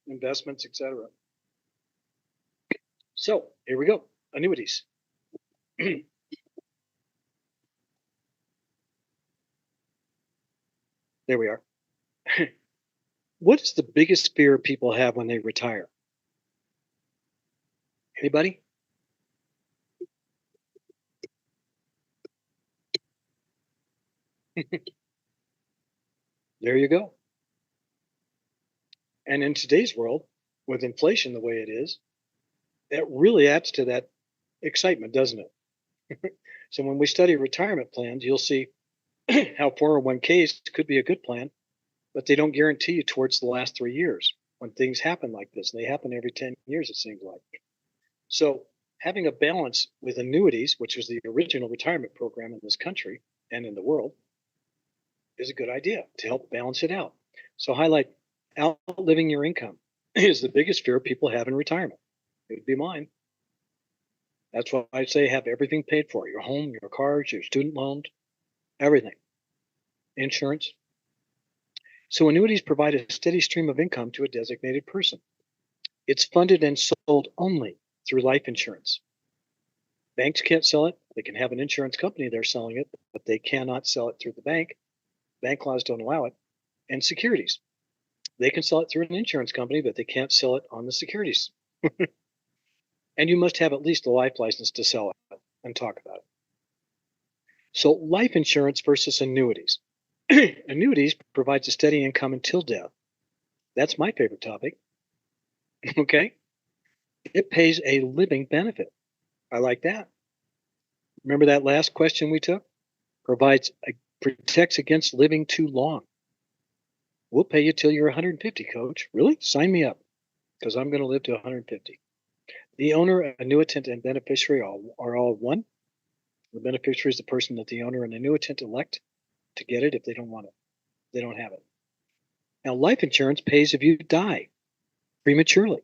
investments, etc. So here we go. Annuities. There we are. What is the biggest fear people have when they retire? Anybody? There you go. And in today's world, with inflation the way it is, that really adds to that excitement, doesn't it? So when we study retirement plans, you'll see how 401ks could be a good plan, but they don't guarantee you towards the last 3 years when things happen like this. And they happen every 10 years, it seems like. So having a balance with annuities, which was the original retirement program in this country and in the world, is a good idea to help balance it out. So highlight outliving your income is the biggest fear people have in retirement. It would be mine. That's why I say have everything paid for: your home, your cars, your student loans, everything, insurance. So annuities provide a steady stream of income to a designated person. It's funded and sold only through life insurance. Banks can't sell it. They can have an insurance company they're selling it, but they cannot sell it through the bank. Bank laws don't allow it. And securities. They can sell it through an insurance company, but they can't sell it on the securities. And you must have at least a life license to sell it and talk about it. So life insurance versus annuities. Annuities provides a steady income until death. That's my favorite topic. Okay. It pays a living benefit. I like that. Remember that last question we took? Protects against living too long. We'll pay you till you're 150, coach. Really? Sign me up, because I'm going to live to 150. The owner, annuitant, and beneficiary are all one. The beneficiary is the person that the owner and annuitant elect to get it if they don't want it. They don't have it. Now, life insurance pays if you die prematurely.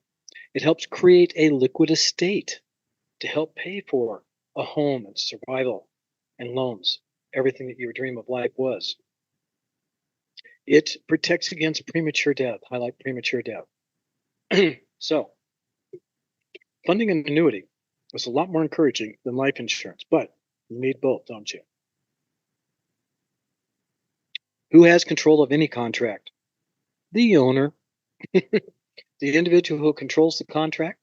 It helps create a liquid estate to help pay for a home and survival and loans, everything that your dream of life was. It protects against premature death. Highlight premature death. So, funding an annuity is a lot more encouraging than life insurance, but you need both, don't you? Who has control of any contract? The owner. The individual who controls the contract,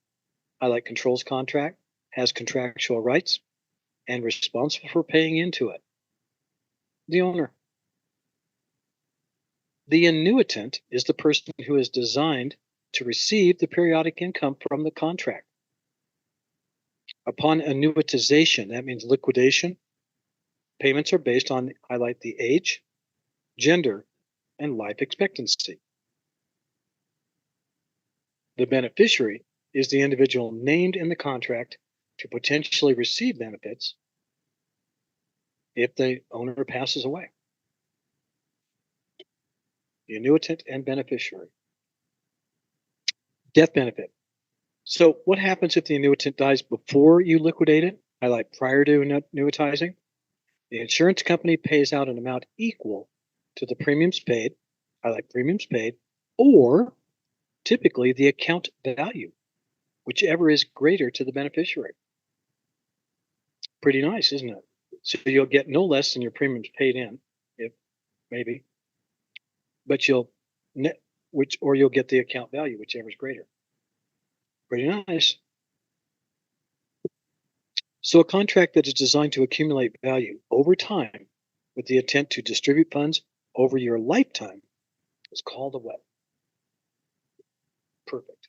highlight controls contract, has contractual rights, and responsible for paying into it. The owner. The annuitant is the person who is designed to receive the periodic income from the contract. Upon annuitization, that means liquidation, payments are based on, highlight the age, gender, and life expectancy. The beneficiary is the individual named in the contract to potentially receive benefits if the owner passes away. The annuitant and beneficiary. Death benefit. So what happens if the annuitant dies before you liquidate it? Highlight prior to annuitizing. The insurance company pays out an amount equal to the premiums paid, highlight premiums paid, or typically the account value, whichever is greater to the beneficiary. Pretty nice, isn't it? So you'll get no less than your premiums paid in, if maybe, but you'll get the account value, whichever is greater. Pretty nice. So a contract that is designed to accumulate value over time with the intent to distribute funds over your lifetime is called a what? Perfect.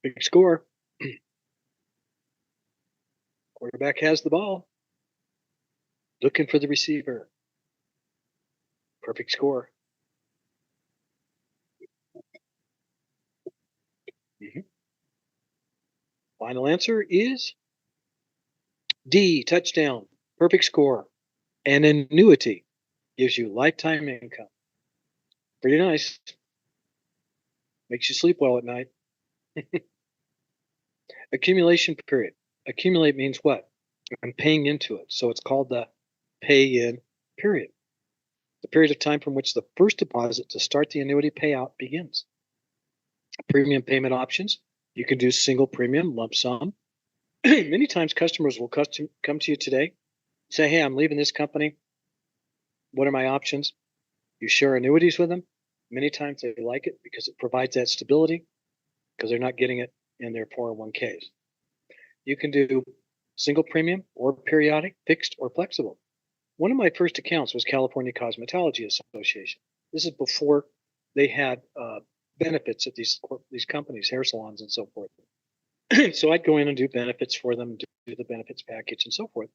Big score. Quarterback has the ball. Looking for the receiver. Perfect score. Mm-hmm. Final answer is D, touchdown. Perfect score. An annuity gives you lifetime income. Pretty nice. Makes you sleep well at night. Accumulation period. Accumulate means what? I'm paying into it. So it's called the pay in period. The period of time from which the first deposit to start the annuity payout begins. Premium payment options. You can do single premium, lump sum. Many times customers will come to you today, say, hey, I'm leaving this company. What are my options? You share annuities with them. Many times they like it because it provides that stability because they're not getting it in their 401ks. You can do single premium or periodic, fixed or flexible. One of my first accounts was California Cosmetology Association. This is before they had benefits at these companies, hair salons and so forth. So I'd go in and do benefits for them, do the benefits package and so forth.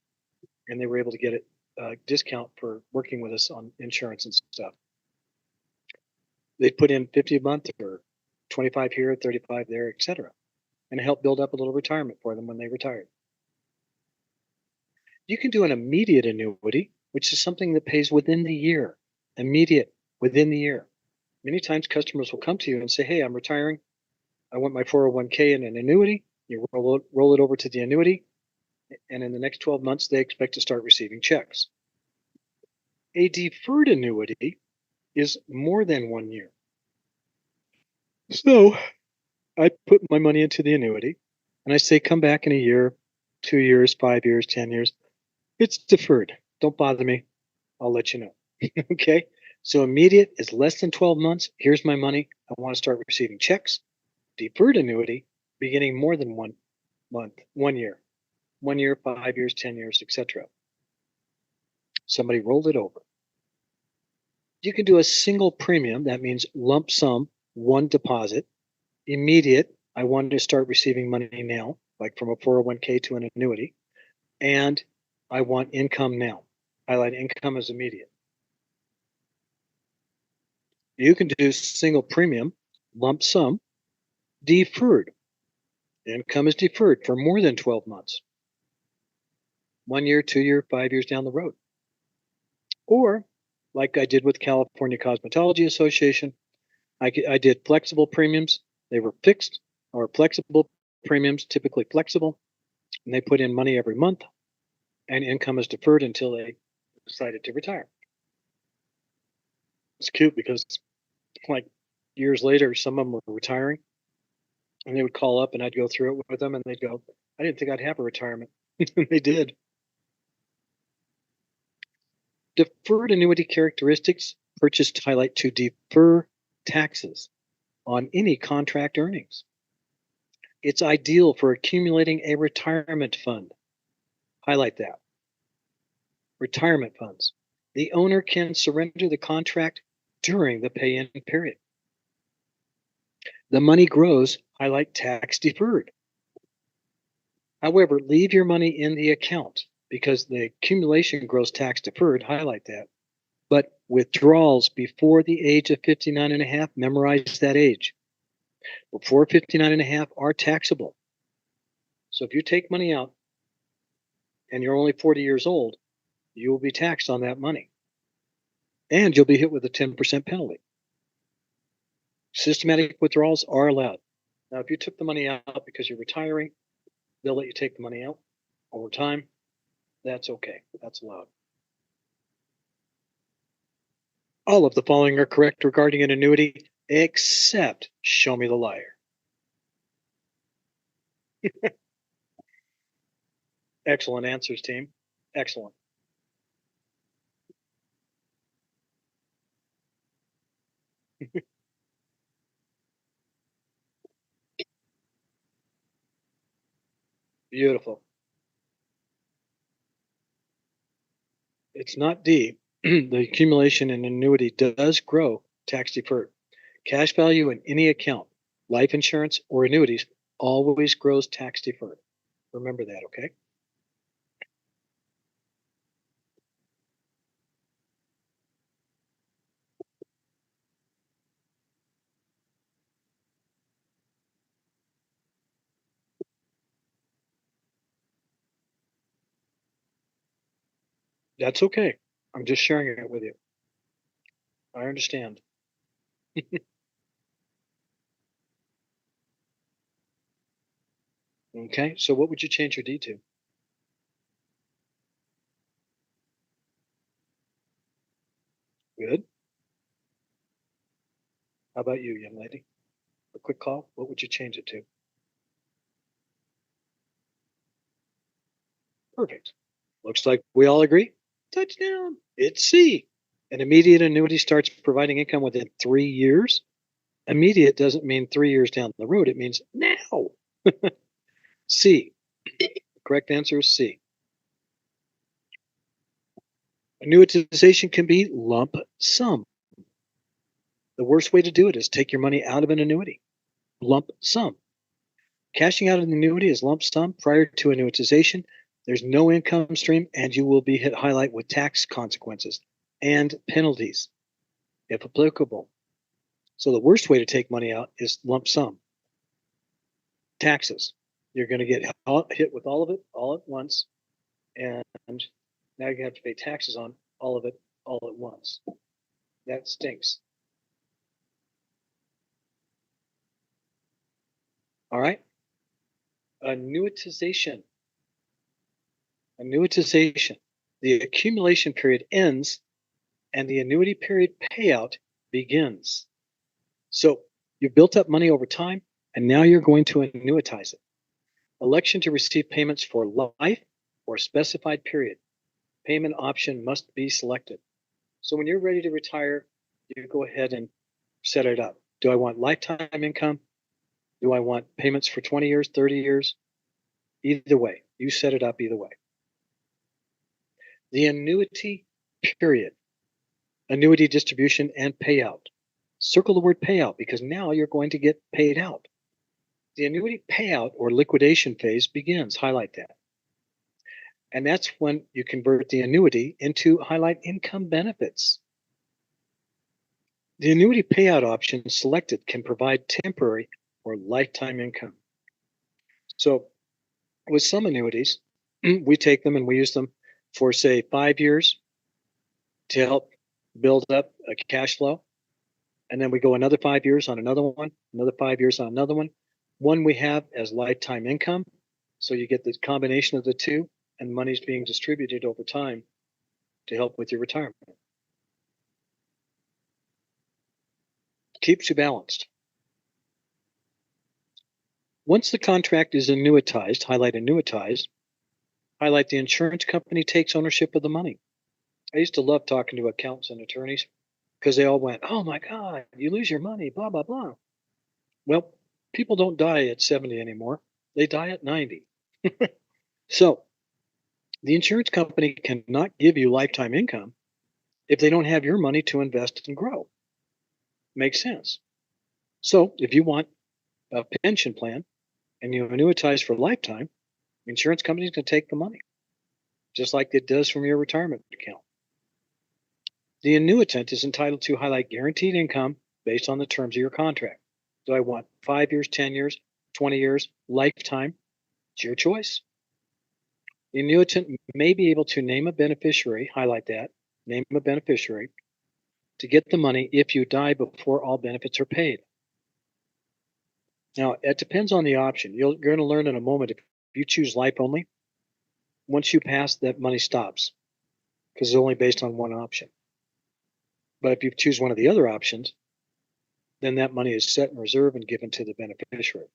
And they were able to get a discount for working with us on insurance and stuff. They'd put in 50 a month or 25 here, 35 there, etc. And help build up a little retirement for them when they retired. You can do an immediate annuity, which is something that pays within the year. Immediate, within the year. Many times customers will come to you and say, hey, I'm retiring. I want my 401k in an annuity. You roll it over to the annuity. And in the next 12 months, they expect to start receiving checks. A deferred annuity is more than 1 year. So I put my money into the annuity and I say, come back in a year, 2 years, 5 years, 10 years. It's deferred. Don't bother me. I'll let you know. Okay. So immediate is less than 12 months. Here's my money. I want to start receiving checks. Deferred annuity, beginning more than 1 month, 1 year, 1 year, 5 years, 10 years, etc. Somebody rolled it over. You can do a single premium. That means lump sum, one deposit. Immediate, I wanted to start receiving money now, like from a 401k to an annuity. And I want income now. Highlight income as immediate. You can do single premium, lump sum, deferred. Income is deferred for more than 12 months. 1 year, 2 year, 5 years down the road. Or, like I did with California Cosmetology Association, I did flexible premiums. They were fixed or flexible premiums, typically flexible, and they put in money every month, and income is deferred until they decided to retire. It's cute because, like, years later, some of them were retiring, and they would call up, and I'd go through it with them, and they'd go, "I didn't think I'd have a retirement." They did. Deferred annuity characteristics. Purchased highlight to defer taxes on any contract earnings. It's ideal for accumulating a retirement fund. Highlight that. Retirement funds. The owner can surrender the contract during the pay-in period. The money grows, highlight tax deferred. However, leave your money in the account because the accumulation grows tax deferred, highlight that. But withdrawals before the age of 59 and a half, memorize that age. Before 59 and a half are taxable. So if you take money out and you're only 40 years old, you will be taxed on that money. And you'll be hit with a 10% penalty. Systematic withdrawals are allowed. Now, if you took the money out because you're retiring, they'll let you take the money out over time. That's okay. That's allowed. All of the following are correct regarding an annuity, except show me the liar. Excellent answers, team. Excellent. Beautiful. It's not D. The accumulation in annuity does grow tax deferred. Cash value in any account, life insurance or annuities, always grows tax deferred. Remember that, okay? That's okay. I'm just sharing it with you. I understand. Okay, so what would you change your D to? Good. How about you, young lady? A quick call. What would you change it to? Perfect. Looks like we all agree. Touchdown. It's C. An immediate annuity starts providing income within 3 years. Immediate doesn't mean 3 years down the road. It means now. C. Correct answer is C. Annuitization can be lump sum. The worst way to do it is take your money out of an annuity. Lump sum. Cashing out an annuity is lump sum prior to annuitization. There's no income stream, and you will be hit highlight with tax consequences and penalties, if applicable. So the worst way to take money out is lump sum. Taxes. You're going to get hit with all of it all at once, and now you have to pay taxes on all of it all at once. That stinks. All right. Annuitization. Annuitization. The accumulation period ends and the annuity period payout begins. So you've built up money over time and now you're going to annuitize it. Election to receive payments for life or specified period. Payment option must be selected. So when you're ready to retire, you go ahead and set it up. Do I want lifetime income? Do I want payments for 20 years, 30 years? Either way, you set it up either way. The annuity period, annuity distribution and payout. Circle the word payout because now you're going to get paid out. The annuity payout or liquidation phase begins. Highlight that. And that's when you convert the annuity into highlight income benefits. The annuity payout option selected can provide temporary or lifetime income. So with some annuities, we take them and we use them for, say, 5 years to help build up a cash flow. And then we go another 5 years on another one, another 5 years on another one. One we have as lifetime income. So you get the combination of the two, and money's being distributed over time to help with your retirement. Keeps you balanced. Once the contract is annuitized, highlight annuitized, highlight the insurance company takes ownership of the money. I used to love talking to accountants and attorneys because they all went, "Oh my God, you lose your money, blah, blah, blah." Well, people don't die at 70 anymore, they die at 90. So the insurance company cannot give you lifetime income if they don't have your money to invest and grow. Makes sense. So if you want a pension plan and you annuitize for lifetime, the insurance company's going to take the money, just like it does from your retirement account. The annuitant is entitled to highlight guaranteed income based on the terms of your contract. Do I want 5 years, 10 years, 20 years, lifetime? It's your choice. The annuitant may be able to name a beneficiary, highlight that, name a beneficiary, to get the money if you die before all benefits are paid. Now, it depends on the option. You're going to learn in a moment if you choose life only, once you pass, that money stops because it's only based on one option. But if you choose one of the other options, then that money is set in reserve and given to the beneficiary.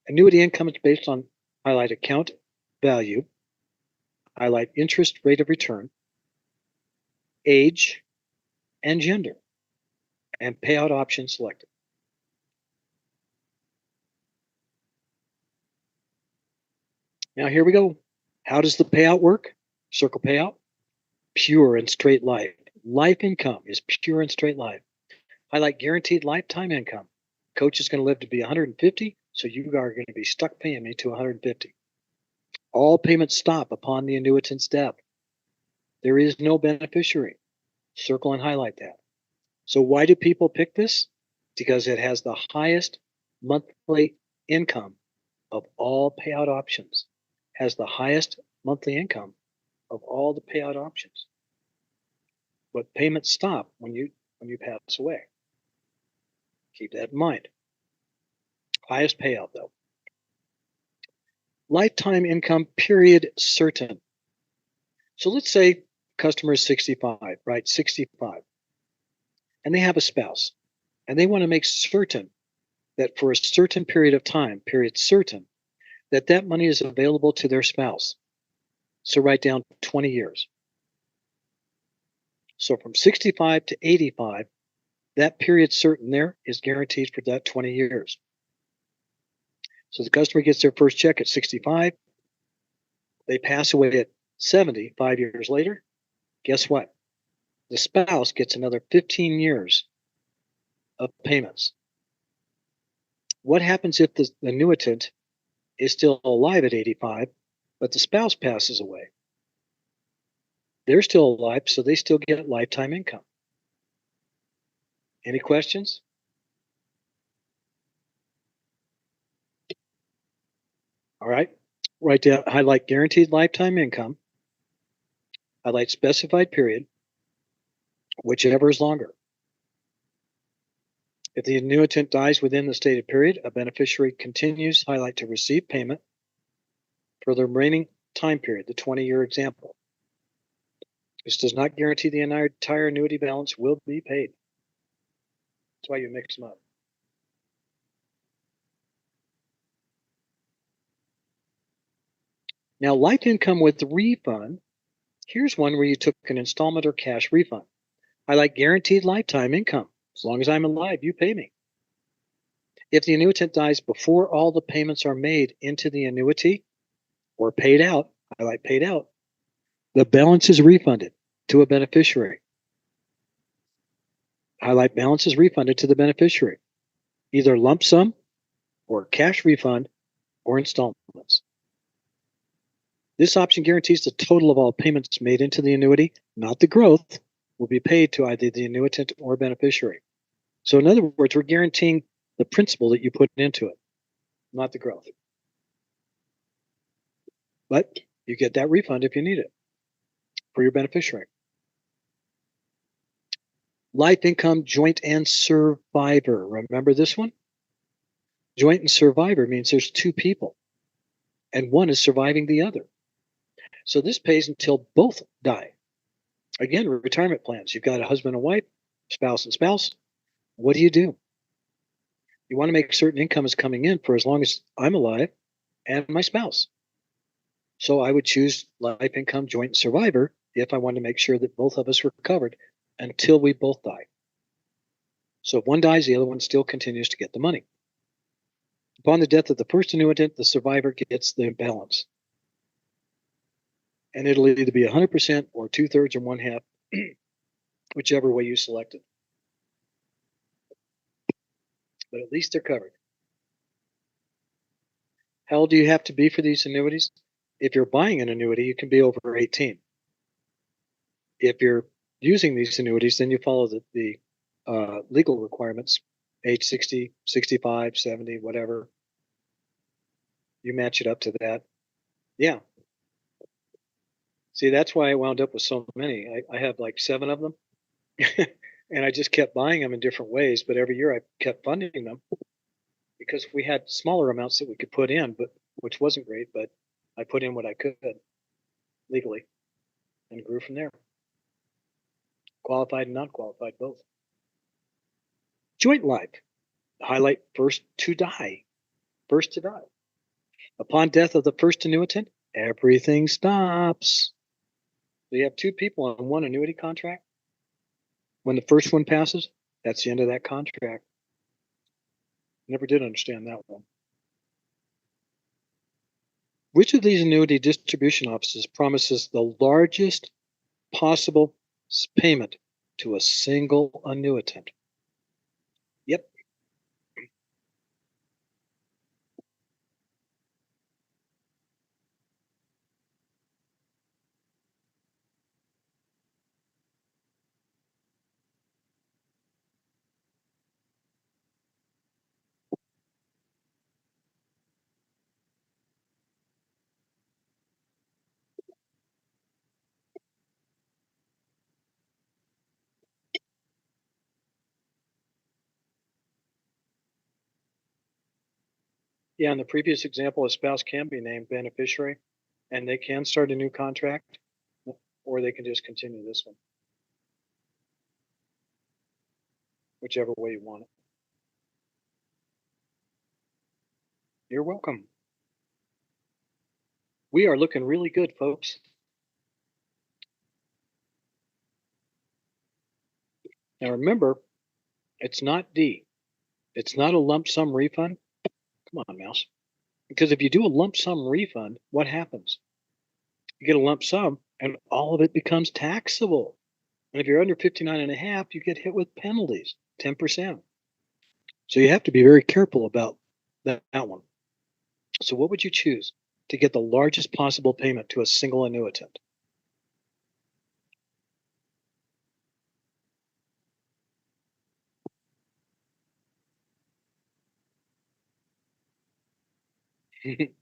Annuity income is based on highlight account value, highlight interest rate of return, age, and gender, and payout option selected. Now here we go. How does the payout work? Circle payout, pure and straight life. Life income is pure and straight life. Highlight guaranteed lifetime income. Coach is going to live to be 150, so you are going to be stuck paying me to 150. All payments stop upon the annuitant's death. There is no beneficiary. Circle and highlight that. So why do people pick this? Because it has the highest monthly income of all payout options. Has the highest monthly income of all the payout options. But payments stop when you pass away. Keep that in mind. Highest payout though. Lifetime income period certain. So let's say customer is 65, right? 65, and they have a spouse, and they want to make certain that for a certain period of time, period certain, that that money is available to their spouse. So write down 20 years. So from 65 to 85, that period certain there is guaranteed for that 20 years. So the customer gets their first check at 65. They pass away at 70, 5 years later. Guess what? The spouse gets another 15 years of payments. What happens if the annuitant is still alive at 85, but the spouse passes away? They're still alive, so they still get lifetime income. Any questions? All right. Write down, highlight guaranteed lifetime income, highlight specified period, whichever is longer. If the annuitant dies within the stated period, a beneficiary continues, highlight to receive payment for the remaining time period, the 20-year example. This does not guarantee the entire annuity balance will be paid. That's why you mix them up. Now, life income with refund, here's one where you took an installment or cash refund. Highlight guaranteed lifetime income. As long as I'm alive, you pay me. If the annuitant dies before all the payments are made into the annuity or paid out, highlight paid out, the balance is refunded to a beneficiary. Highlight balance is refunded to the beneficiary, either lump sum or cash refund or installments. This option guarantees the total of all payments made into the annuity, not the growth, will be paid to either the annuitant or beneficiary. So, in other words, we're guaranteeing the principal that you put into it, not the growth. But you get that refund if you need it for your beneficiary. Life income, joint and survivor. Remember this one? Joint and survivor means there's two people and one is surviving the other. So this pays until both die. Again, retirement plans. You've got a husband and wife, spouse and spouse. What do? You want to make certain income is coming in for as long as I'm alive and my spouse. So I would choose life income, joint and survivor if I wanted to make sure that both of us were covered until we both die. So if one dies, the other one still continues to get the money. Upon the death of the first annuitant, the survivor gets the balance. And it'll either be 100% or 2/3 or 1/2, whichever way you selected. But at least they're covered. How old do you have to be for these annuities? If you're buying an annuity, you can be over 18. If you're using these annuities, then you follow the legal requirements, age 60, 65, 70, whatever. You match it up to that. Yeah. See, that's why I wound up with so many. I have like 7 of them. And I just kept buying them in different ways, but every year I kept funding them because we had smaller amounts that we could put in, but which wasn't great, but I put in what I could legally and grew from there. Qualified and non qualified both. Joint life. Highlight first to die. First to die. Upon death of the first annuitant, everything stops. So you have two people on one annuity contract. When the first one passes, that's the end of that contract. Never did understand that one. Which of these annuity distribution offices promises the largest possible payment to a single annuitant? Yep. Yeah, in the previous example, a spouse can be named beneficiary and they can start a new contract or they can just continue this one, whichever way you want it. You're welcome. We are looking really good, folks. Now remember, it's not D. It's not a lump sum refund. Come on, mouse. Because if you do a lump sum refund, what happens? You get a lump sum and all of it becomes taxable. And if you're under 59 and a half, you get hit with penalties, 10%. So you have to be very careful about that one. So what would you choose to get the largest possible payment to a single annuitant? It's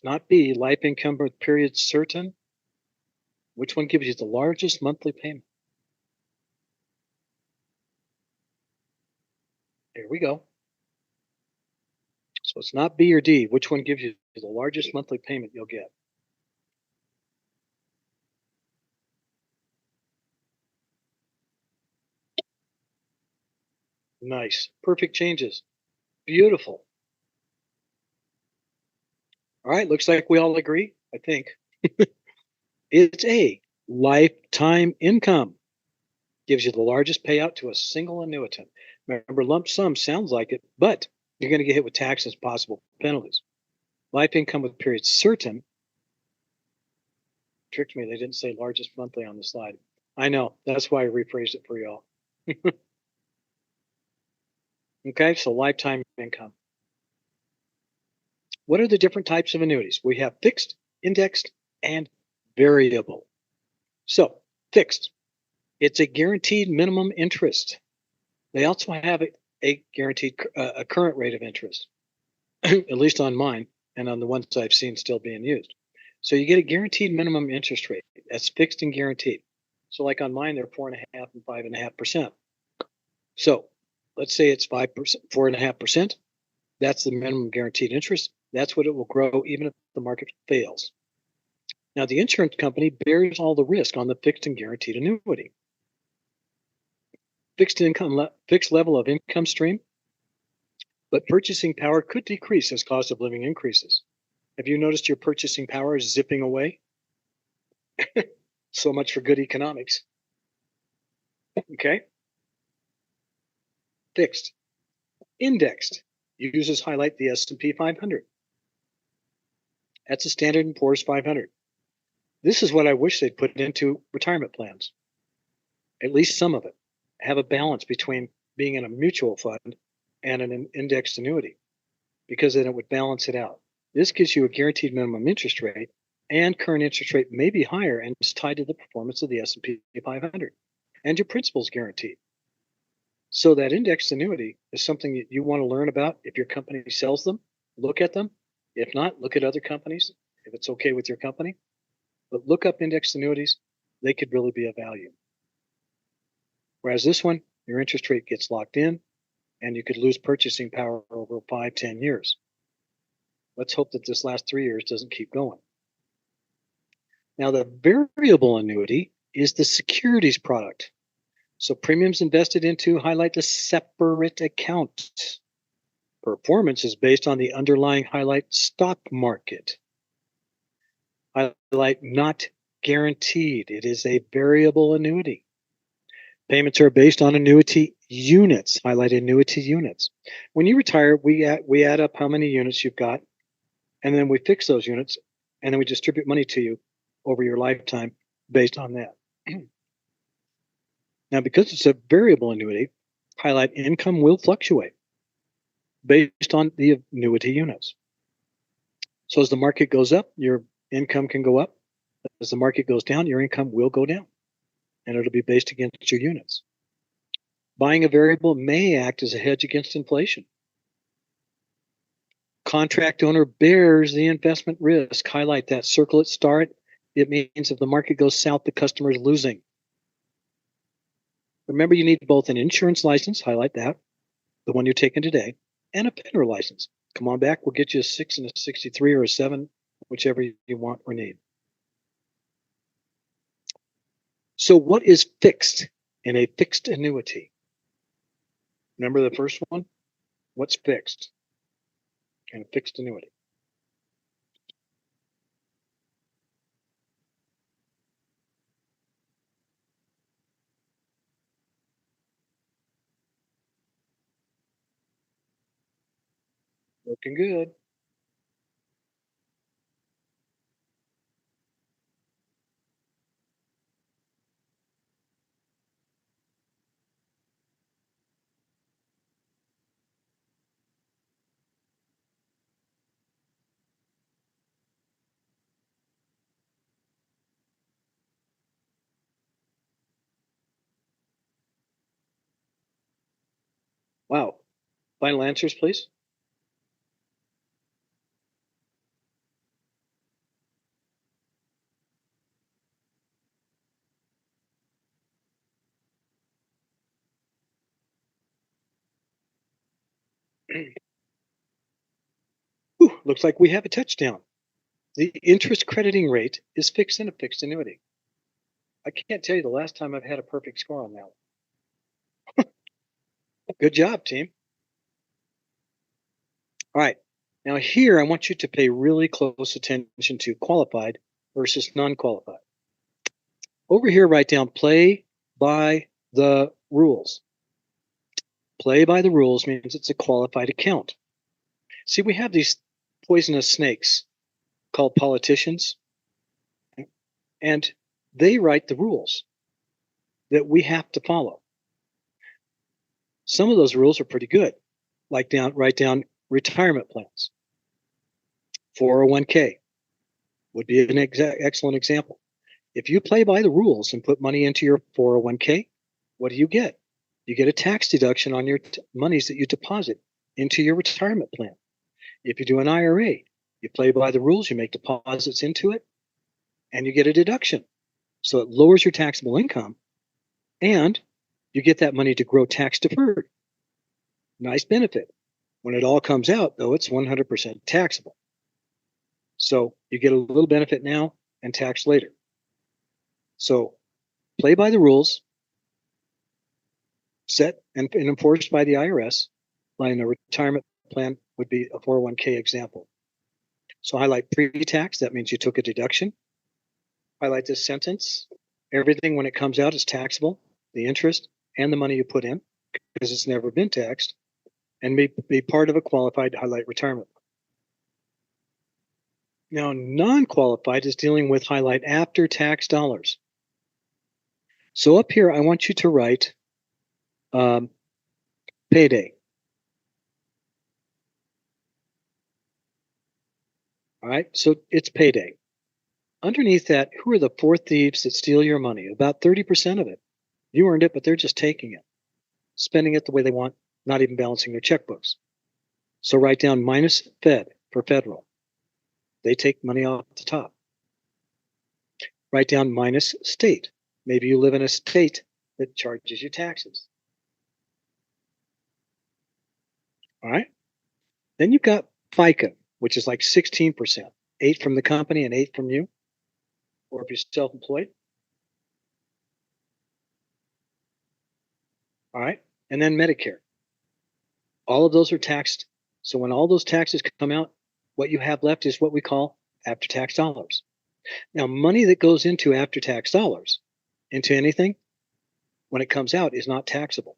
not B, life income with period certain. Which one gives you the largest monthly payment? Here we go. So it's not B or D. Which one gives you the largest monthly payment you'll get? Nice. Perfect changes. Beautiful. All right. Looks like we all agree, I think. It's A, lifetime income. Gives you the largest payout to a single annuitant. Remember, lump sum sounds like it, but you're going to get hit with taxes, possible penalties. Life income with period certain tricked me. They didn't say largest monthly on the slide. I know. That's why I rephrased it for y'all. Okay, so lifetime income. What are the different types of annuities? We have fixed, indexed, and variable. So, fixed, it's a guaranteed minimum interest. They also have a guaranteed a current rate of interest, at least on mine and on the ones I've seen still being used. So you get a guaranteed minimum interest rate that's fixed and guaranteed. So like on mine, they're 4.5 and 5.5%. So let's say it's 5%, 4.5%. That's the minimum guaranteed interest. That's what it will grow even if the market fails. Now the insurance company bears all the risk on the fixed and guaranteed annuity. Fixed level of income stream, but purchasing power could decrease as cost of living increases. Have you noticed your purchasing power is zipping away? So much for good economics. Okay. Fixed. Indexed uses highlight the S&P 500. That's a Standard & Poor's 500. This is what I wish they'd put into retirement plans. At least some of it. Have a balance between being in a mutual fund and an indexed annuity, because then it would balance it out. This gives you a guaranteed minimum interest rate, and current interest rate may be higher and is tied to the performance of the S&P 500. And your principal is guaranteed. So that indexed annuity is something that you want to learn about. If your company sells them, look at them. If not, look at other companies, if it's okay with your company. But look up indexed annuities. They could really be of value. Whereas this one, your interest rate gets locked in and you could lose purchasing power over 5, 10 years. Let's hope that this last 3 years doesn't keep going. Now, the variable annuity is the securities product. So premiums invested into highlight the separate account. Performance is based on the underlying highlight stock market. Highlight not guaranteed. It is a variable annuity. Payments are based on annuity units. Highlight annuity units. When you retire, we add up how many units you've got, and then we fix those units, and then we distribute money to you over your lifetime based on that. Now, because it's a variable annuity, highlight income will fluctuate based on the annuity units. So as the market goes up, your income can go up. As the market goes down, your income will go down, and it'll be based against your units. Buying a variable may act as a hedge against inflation. Contract owner bears the investment risk. Highlight that, circle it, star it. It means if the market goes south, the customer is losing. Remember, you need both an insurance license, highlight that, the one you're taking today, and a FINRA license. Come on back, we'll get you a 6 and a 63 or a 7, whichever you want or need. So what is fixed in a fixed annuity? Remember the first one? What's fixed in a fixed annuity? Looking good. Wow. Final answers, please. Whew, looks like we have a touchdown. The interest crediting rate is fixed in a fixed annuity. I can't tell you the last time I've had a perfect score on that one. Good job, team. All right. Now here, I want you to pay really close attention to qualified versus non-qualified. Over here, write down play by the rules. Play by the rules means it's a qualified account. See, we have these poisonous snakes called politicians, and they write the rules that we have to follow. Some of those rules are pretty good, like write down retirement plans. 401k would be an excellent example. If you play by the rules and put money into your 401k, what do you get? You get a tax deduction on your monies that you deposit into your retirement plan. If you do an IRA, you play by the rules, you make deposits into it, and you get a deduction. So it lowers your taxable income, and you get that money to grow tax deferred. Nice benefit. When it all comes out, though, it's 100% taxable. So you get a little benefit now and tax later. So play by the rules, set and enforced by the IRS. Like a retirement plan would be a 401k example. So highlight pre-tax, that means you took a deduction. Highlight this sentence. Everything when it comes out is taxable, the interest and the money you put in, because it's never been taxed, and be part of a qualified highlight retirement. Now, non-qualified is dealing with highlight after-tax dollars. So up here, I want you to write payday. All right, so it's payday. Underneath that, who are the four thieves that steal your money? About 30% of it. You earned it, but they're just taking it, spending it the way they want, not even balancing their checkbooks. So write down minus Fed for federal. They take money off the top. Write down minus state. Maybe you live in a state that charges you taxes. All right. Then you've got FICA, which is like 16%, 8 from the company and 8 from you, or if you're self-employed. All right. And then Medicare. All of those are taxed. So when all those taxes come out, what you have left is what we call after-tax dollars. Now, money that goes into after-tax dollars, into anything, when it comes out, is not taxable.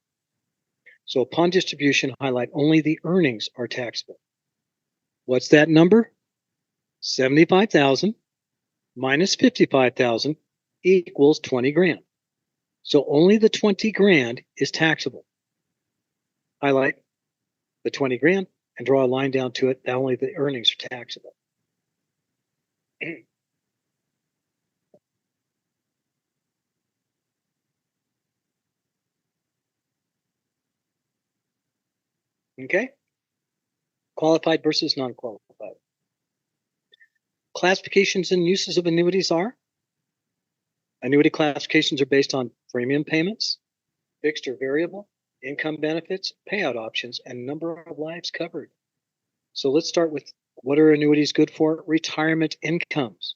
So upon distribution, highlight only the earnings are taxable. What's that number? 75,000 minus 55,000 equals 20 grand. So only the 20 grand is taxable. Highlight the 20 grand and draw a line down to it that only the earnings are taxable. Okay? Qualified versus non-qualified. Classifications and uses of annuities are: annuity classifications are based on premium payments, fixed or variable, income benefits, payout options, and number of lives covered. So let's start with what are annuities good for? Retirement incomes.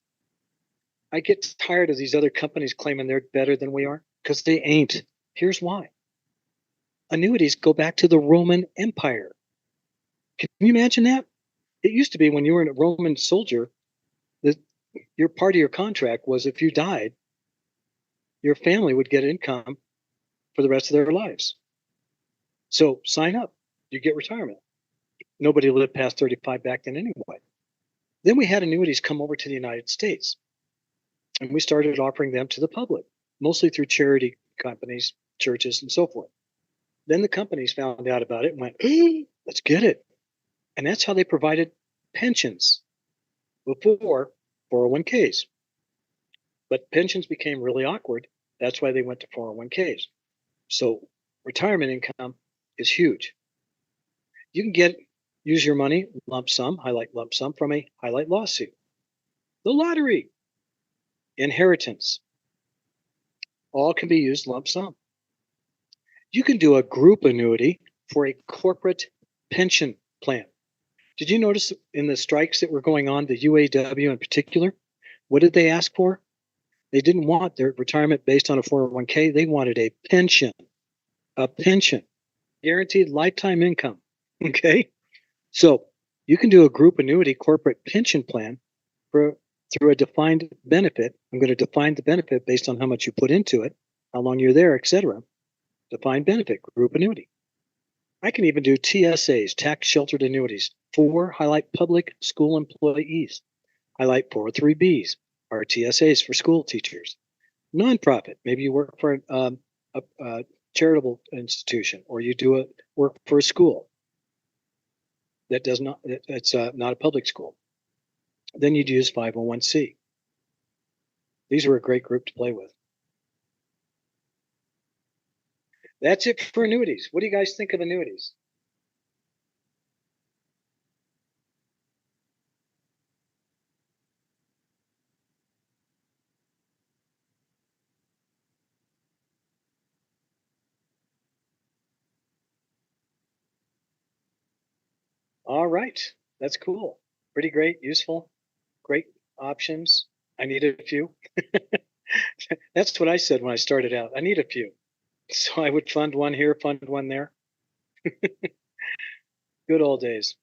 I get tired of these other companies claiming they're better than we are because they ain't. Here's why. Annuities go back to the Roman Empire. Can you imagine that? It used to be when you were a Roman soldier, that your part of your contract was if you died, your family would get income for the rest of their lives. So sign up, you get retirement. Nobody lived past 35 back then anyway. Then we had annuities come over to the United States, and we started offering them to the public, mostly through charity companies, churches, and so forth. Then the companies found out about it and went, let's get it. And that's how they provided pensions before 401ks. But pensions became really awkward. That's why they went to 401ks. So retirement income is huge. You can use your money lump sum, highlight lump sum from a highlight lawsuit. The lottery, inheritance, all can be used lump sum. You can do a group annuity for a corporate pension plan. Did you notice in the strikes that were going on, the UAW in particular, what did they ask for? They didn't want their retirement based on a 401k. They wanted a pension, guaranteed lifetime income. Okay. So you can do a group annuity corporate pension plan through a defined benefit. I'm going to define the benefit based on how much you put into it, how long you're there, etc. Defined benefit group annuity. I can even do TSAs, tax sheltered annuities, for highlight public school employees, highlight 403Bs, or TSAs for school teachers. Nonprofit, maybe you work for a charitable institution, or you do a work for a school that does not, it's not a public school. Then you'd use 501c. These are a great group to play with. That's it for annuities. What do you guys think of annuities? All right. That's cool. Pretty great, useful, great options. I need a few. That's what I said when I started out. I need a few. So I would fund one here, fund one there. Good old days.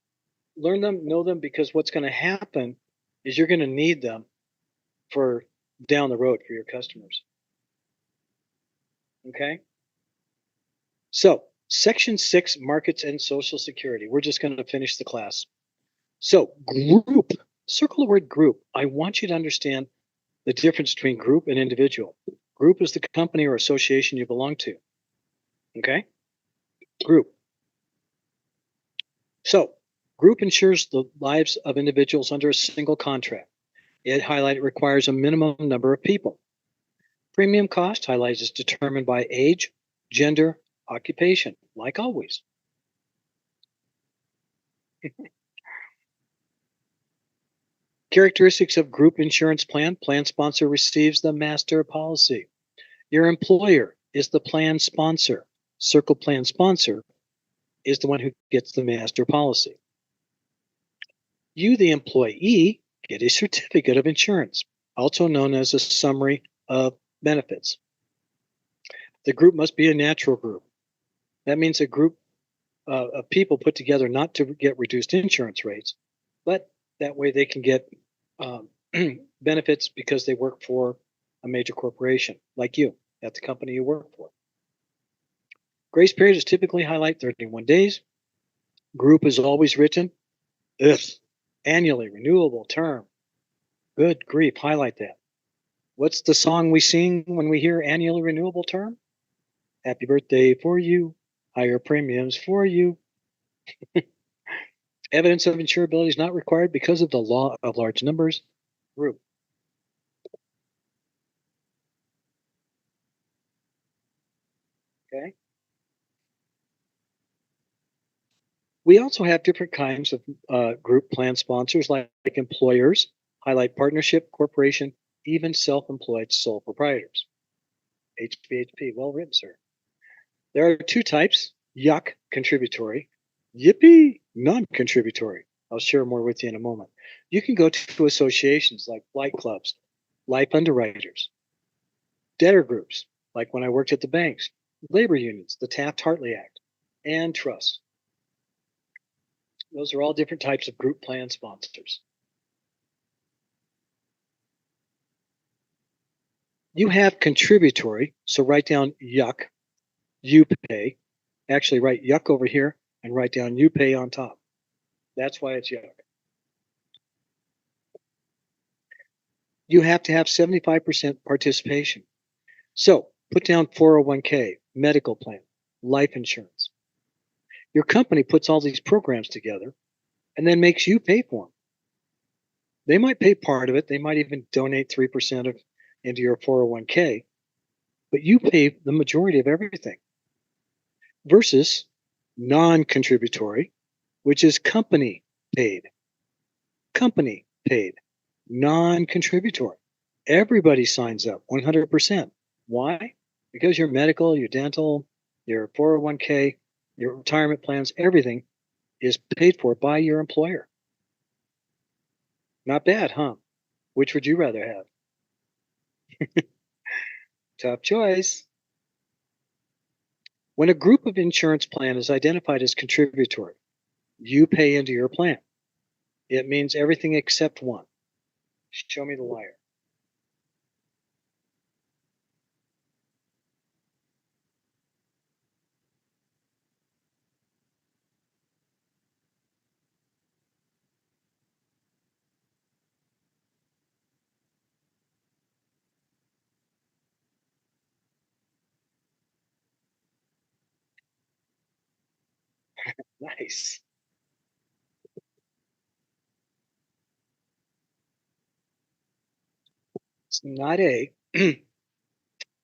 Learn them, know them, because what's going to happen is you're going to need them for down the road for your customers. Okay. So, Section 6, Markets and Social Security. We're just going to finish the class. So, group, circle the word group. I want you to understand the difference between group and individual. Group is the company or association you belong to. Okay? Group. So, group insures the lives of individuals under a single contract. It requires a minimum number of people. Premium cost highlights is determined by age, gender, occupation, like always. Characteristics of group insurance plan. Plan sponsor receives the master policy. Your employer is the plan sponsor. Circle plan sponsor is the one who gets the master policy. You, the employee, get a certificate of insurance, also known as a summary of benefits. The group must be a natural group. That means a group of people put together not to get reduced insurance rates, but that way they can get benefits because they work for a major corporation like you at the company you work for. Grace period is typically highlight 31 days. Group is always written annually, renewable term. Good grief, highlight that. What's the song we sing when we hear annually renewable term? Happy birthday for you, higher premiums for you. Evidence of insurability is not required because of the law of large numbers. Group. Okay. We also have different kinds of group plan sponsors, like employers, highlight partnership, corporation, even self-employed sole proprietors. HPHP, well written, sir. There are two types: yuck, contributory; yippee, non-contributory. I'll share more with you in a moment. You can go to associations like flight clubs, life underwriters, debtor groups, like when I worked at the banks, labor unions, the Taft-Hartley Act, and trusts. Those are all different types of group plan sponsors. You have contributory, so write down yuck, you pay. Actually, write yuck over here and write down you pay on top. That's why it's yuck. You have to have 75% participation. So put down 401k, medical plan, life insurance. Your company puts all these programs together and then makes you pay for them. They might pay part of it. They might even donate 3% of into your 401k, but you pay the majority of everything. Versus non-contributory, which is company paid. Company paid. Non-contributory. Everybody signs up 100%. Why? Because your medical, your dental, your 401k, your retirement plans, everything is paid for by your employer. Not bad, huh? Which would you rather have? Tough choice. When a group of insurance plan is identified as contributory, you pay into your plan. It means everything except one. Show me the liar. Nice. It's not a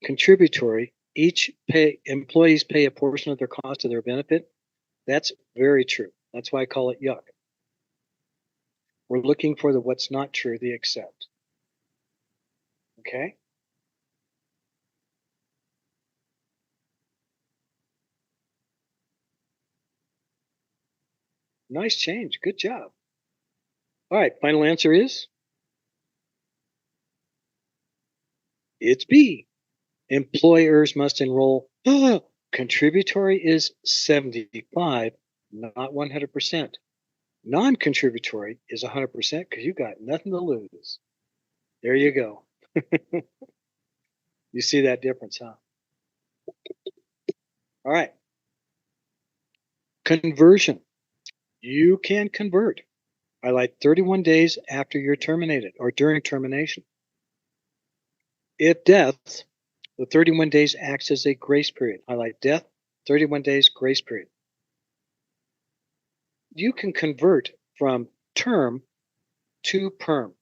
contributory. Each pay employees pay a portion of their cost of their benefit. That's very true. That's why I call it yuck. We're looking for the what's not true, the except. Okay? Nice change. Good job. All right, final answer is it's B. Employers must enroll. Contributory is 75, not 100%. Non-contributory is 100% because you got nothing to lose. There you go. You see that difference, huh? All right. Conversion. You can convert. I like 31 days after you're terminated or during termination. If death, the 31 days acts as a grace period. Highlight death, 31 days grace period. You can convert from term to perm.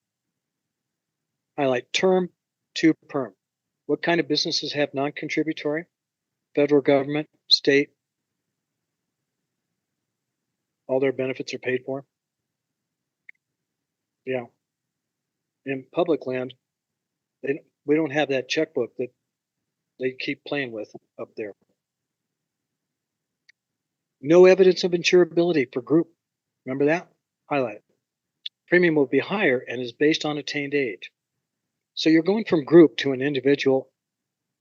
Highlight term to perm. What kind of businesses have non-contributory? Federal government, state, all their benefits are paid for. Yeah. In public land, we don't have that checkbook that they keep playing with up there. No evidence of insurability for group. Remember that? Highlight it. Premium will be higher and is based on attained age. So you're going from group to an individual,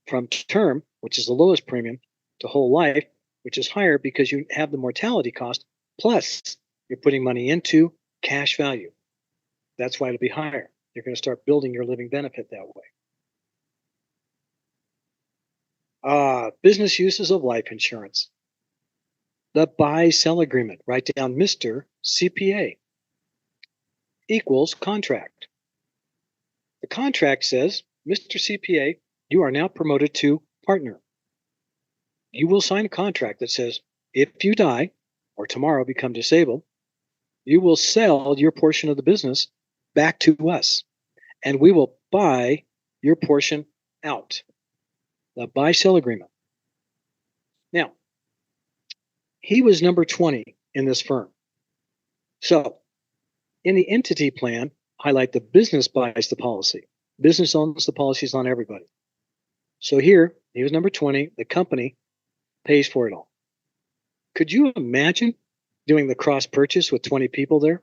from term, which is the lowest premium, to whole life, which is higher because you have the mortality cost, plus you're putting money into cash value. That's why it'll be higher. You're going to start building your living benefit that way. Business uses of life insurance. The buy-sell agreement. Write down Mr. CPA equals contract. The contract says, Mr. CPA, you are now promoted to partner. You will sign a contract that says, if you die or tomorrow become disabled, you will sell your portion of the business back to us, and we will buy your portion out. The buy-sell agreement. Now, he was number 20 in this firm. So, in the entity plan, highlight the business buys the policy. Business owns the policies on everybody. So here, he was number 20. The company pays for it all. Could you imagine doing the cross purchase with 20 people there?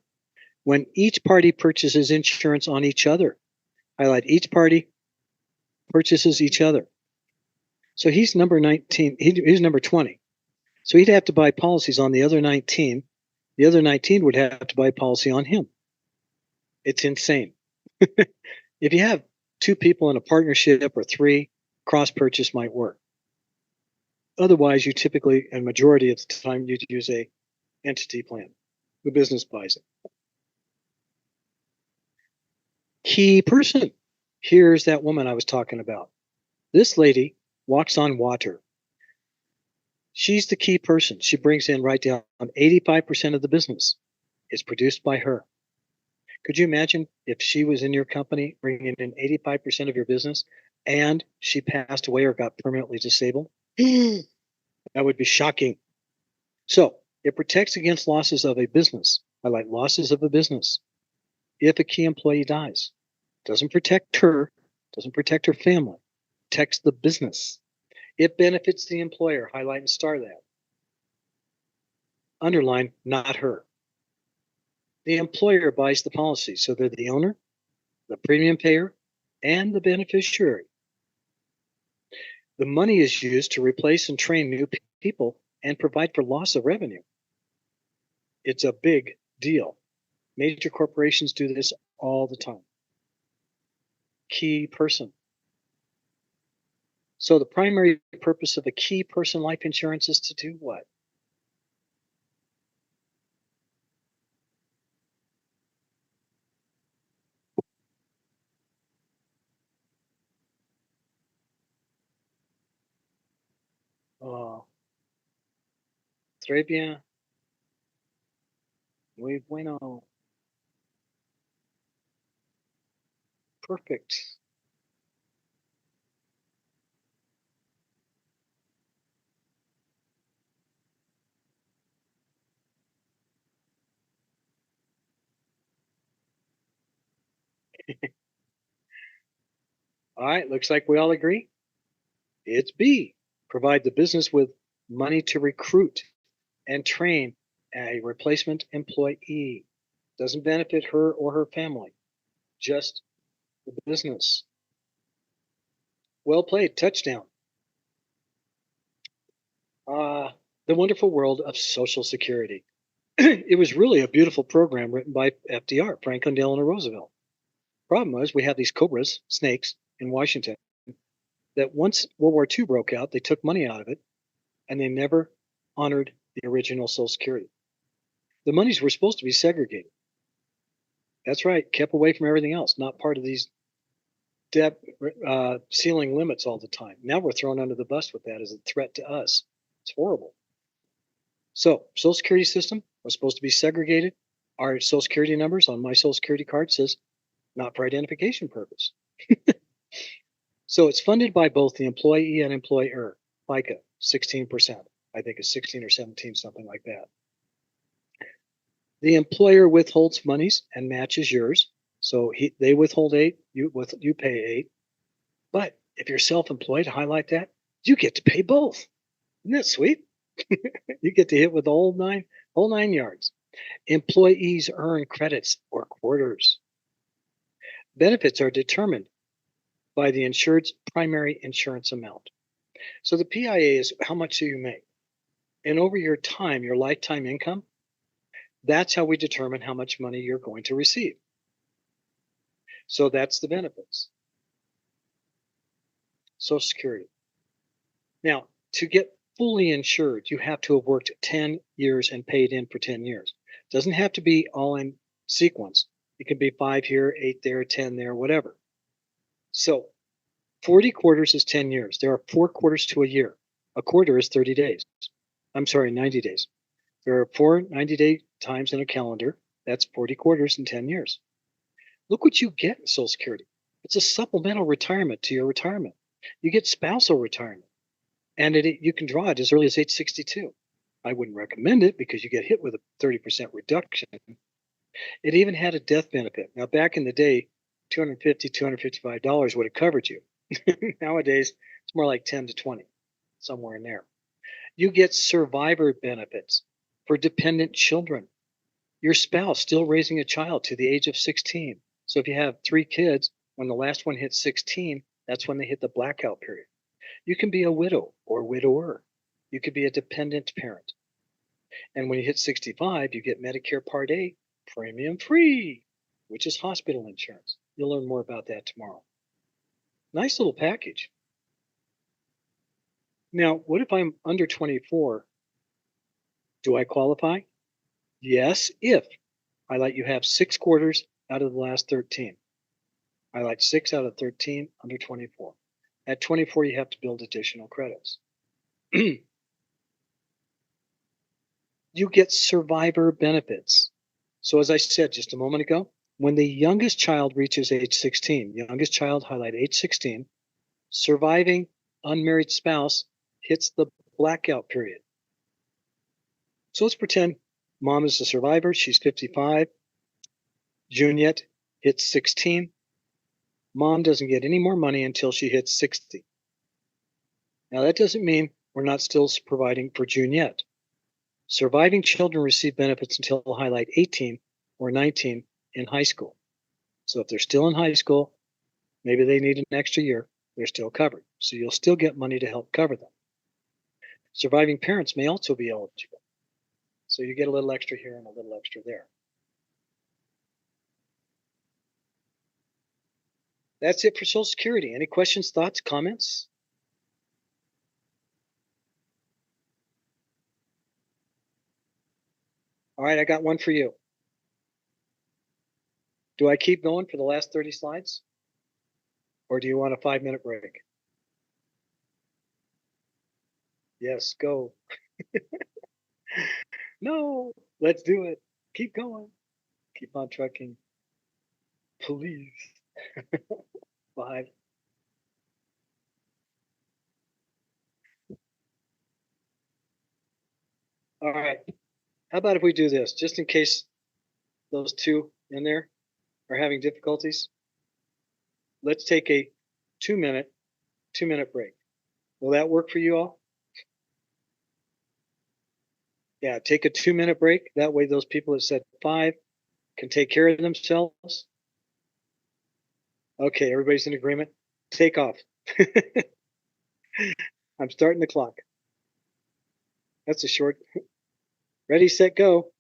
When each party purchases insurance on each other, highlight each party purchases each other. So he's number 19, he's number 20. So he'd have to buy policies on the other 19. The other 19 would have to buy a policy on him. It's insane. If you have two people in a partnership or three, cross purchase might work. Otherwise, you typically, and majority of the time, you'd use a entity plan. The business buys it. Key person. Here's that woman I was talking about. This lady walks on water. She's the key person. She brings in right down 85% of the business is produced by her. Could you imagine if she was in your company bringing in 85% of your business and she passed away or got permanently disabled? That would be shocking. So it protects against losses of a business. I like losses of a business. If a key employee dies, doesn't protect her, doesn't protect her family, protects the business. It benefits the employer. Highlight and star that. Underline, not her. The employer buys the policy, so they're the owner, the premium payer, and the beneficiary. The money is used to replace and train new people and provide for loss of revenue. It's a big deal. Major corporations do this all the time. Key person. So the primary purpose of a key person life insurance is to do what? Très bien. Muy bueno. Perfect. All right, looks like we all agree. It's B. Provide the business with money to recruit and train a replacement employee. Doesn't benefit her or her family, just the business. Well played, touchdown. The wonderful world of Social Security. It was really a beautiful program written by FDR, Franklin Delano Roosevelt. Problem was, we have these cobras, snakes, in Washington that once World War II broke out, they took money out of it and they never honored the original Social Security. The monies were supposed to be segregated. That's right, kept away from everything else, not part of these debt ceiling limits all the time. Now we're thrown under the bus with that as a threat to us. It's horrible. So, Social Security system was supposed to be segregated. Our Social Security numbers on my Social Security card says not for identification purpose. So it's funded by both the employee and employer. FICA, 16%. I think it's 16 or 17, something like that. The employer withholds monies and matches yours. So they withhold 8, you pay 8. But if you're self-employed, highlight that, you get to pay both. Isn't that sweet? You get to hit with the whole nine yards. Employees earn credits or quarters. Benefits are determined by the insured's primary insurance amount. So the PIA is how much do you make? And over your time, your lifetime income, that's how we determine how much money you're going to receive. So that's the benefits. Social Security. Now, to get fully insured, you have to have worked 10 years and paid in for 10 years. It doesn't have to be all in sequence. It can be 5 here, 8 there, 10 there, whatever. So 40 quarters is 10 years. There are 4 quarters to a year. A quarter is 30 days. I'm sorry, 90 days. There are 4 90-day times in a calendar. That's 40 quarters in 10 years. Look what you get in Social Security. It's a supplemental retirement to your retirement. You get spousal retirement. And you can draw it as early as age 62. I wouldn't recommend it because you get hit with a 30% reduction. It even had a death benefit. Now, back in the day, $250, $255 would have covered you. Nowadays, it's more like 10 to 20, somewhere in there. You get survivor benefits for dependent children. Your spouse still raising a child to the age of 16. So if you have 3 kids, when the last one hits 16, that's when they hit the blackout period. You can be a widow or widower. You could be a dependent parent. And when you hit 65, you get Medicare Part A premium free, which is hospital insurance. You'll learn more about that tomorrow. Nice little package. Now, what if I'm under 24? Do I qualify? Yes, if I let you have 6 quarters out of the last 13. I like 6 out of 13 under 24. At 24, you have to build additional credits. You get survivor benefits. So, as I said just a moment ago, when the youngest child reaches age 16, youngest child, highlight age 16, surviving unmarried spouse hits the blackout period. So let's pretend mom is a survivor. She's 55. Juniette hits 16. Mom doesn't get any more money until she hits 60. Now, that doesn't mean we're not still providing for Juniette. Surviving children receive benefits until highlight 18 or 19 in high school. So if they're still in high school, maybe they need an extra year, they're still covered. So you'll still get money to help cover them. Surviving parents may also be eligible. So you get a little extra here and a little extra there. That's it for Social Security. Any questions, thoughts, comments? All right, I got one for you. Do I keep going for the last 30 slides? Or do you want a 5-minute break? Yes, go. No, let's do it. Keep going. Keep on trucking. Please. 5. All right. How about if we do this, just in case those two in there are having difficulties? Let's take a 2-minute break. Will that work for you all? Yeah, take a 2-minute break. That way, those people that said 5 can take care of themselves. Okay, everybody's in agreement. Take off. I'm starting the clock. That's a short. Ready, set, go.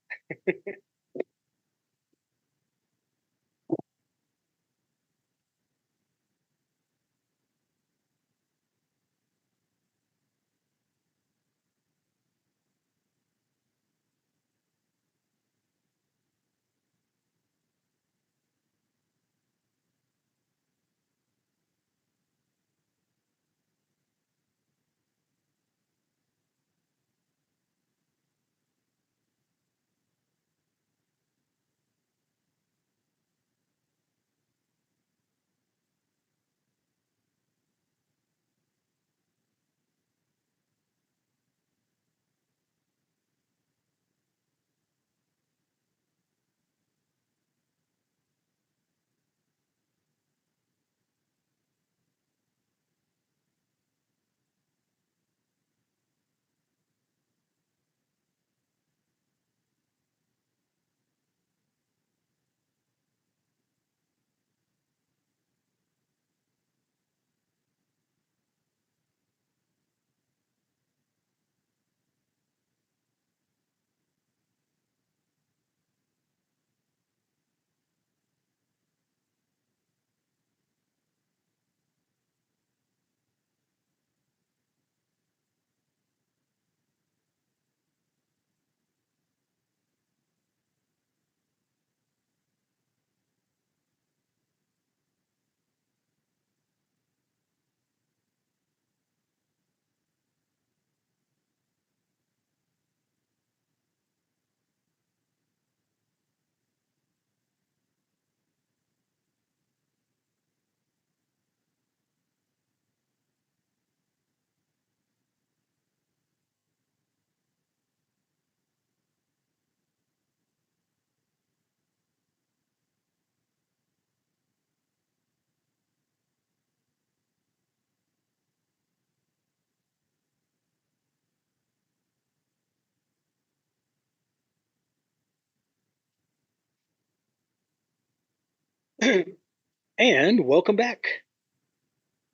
And welcome back.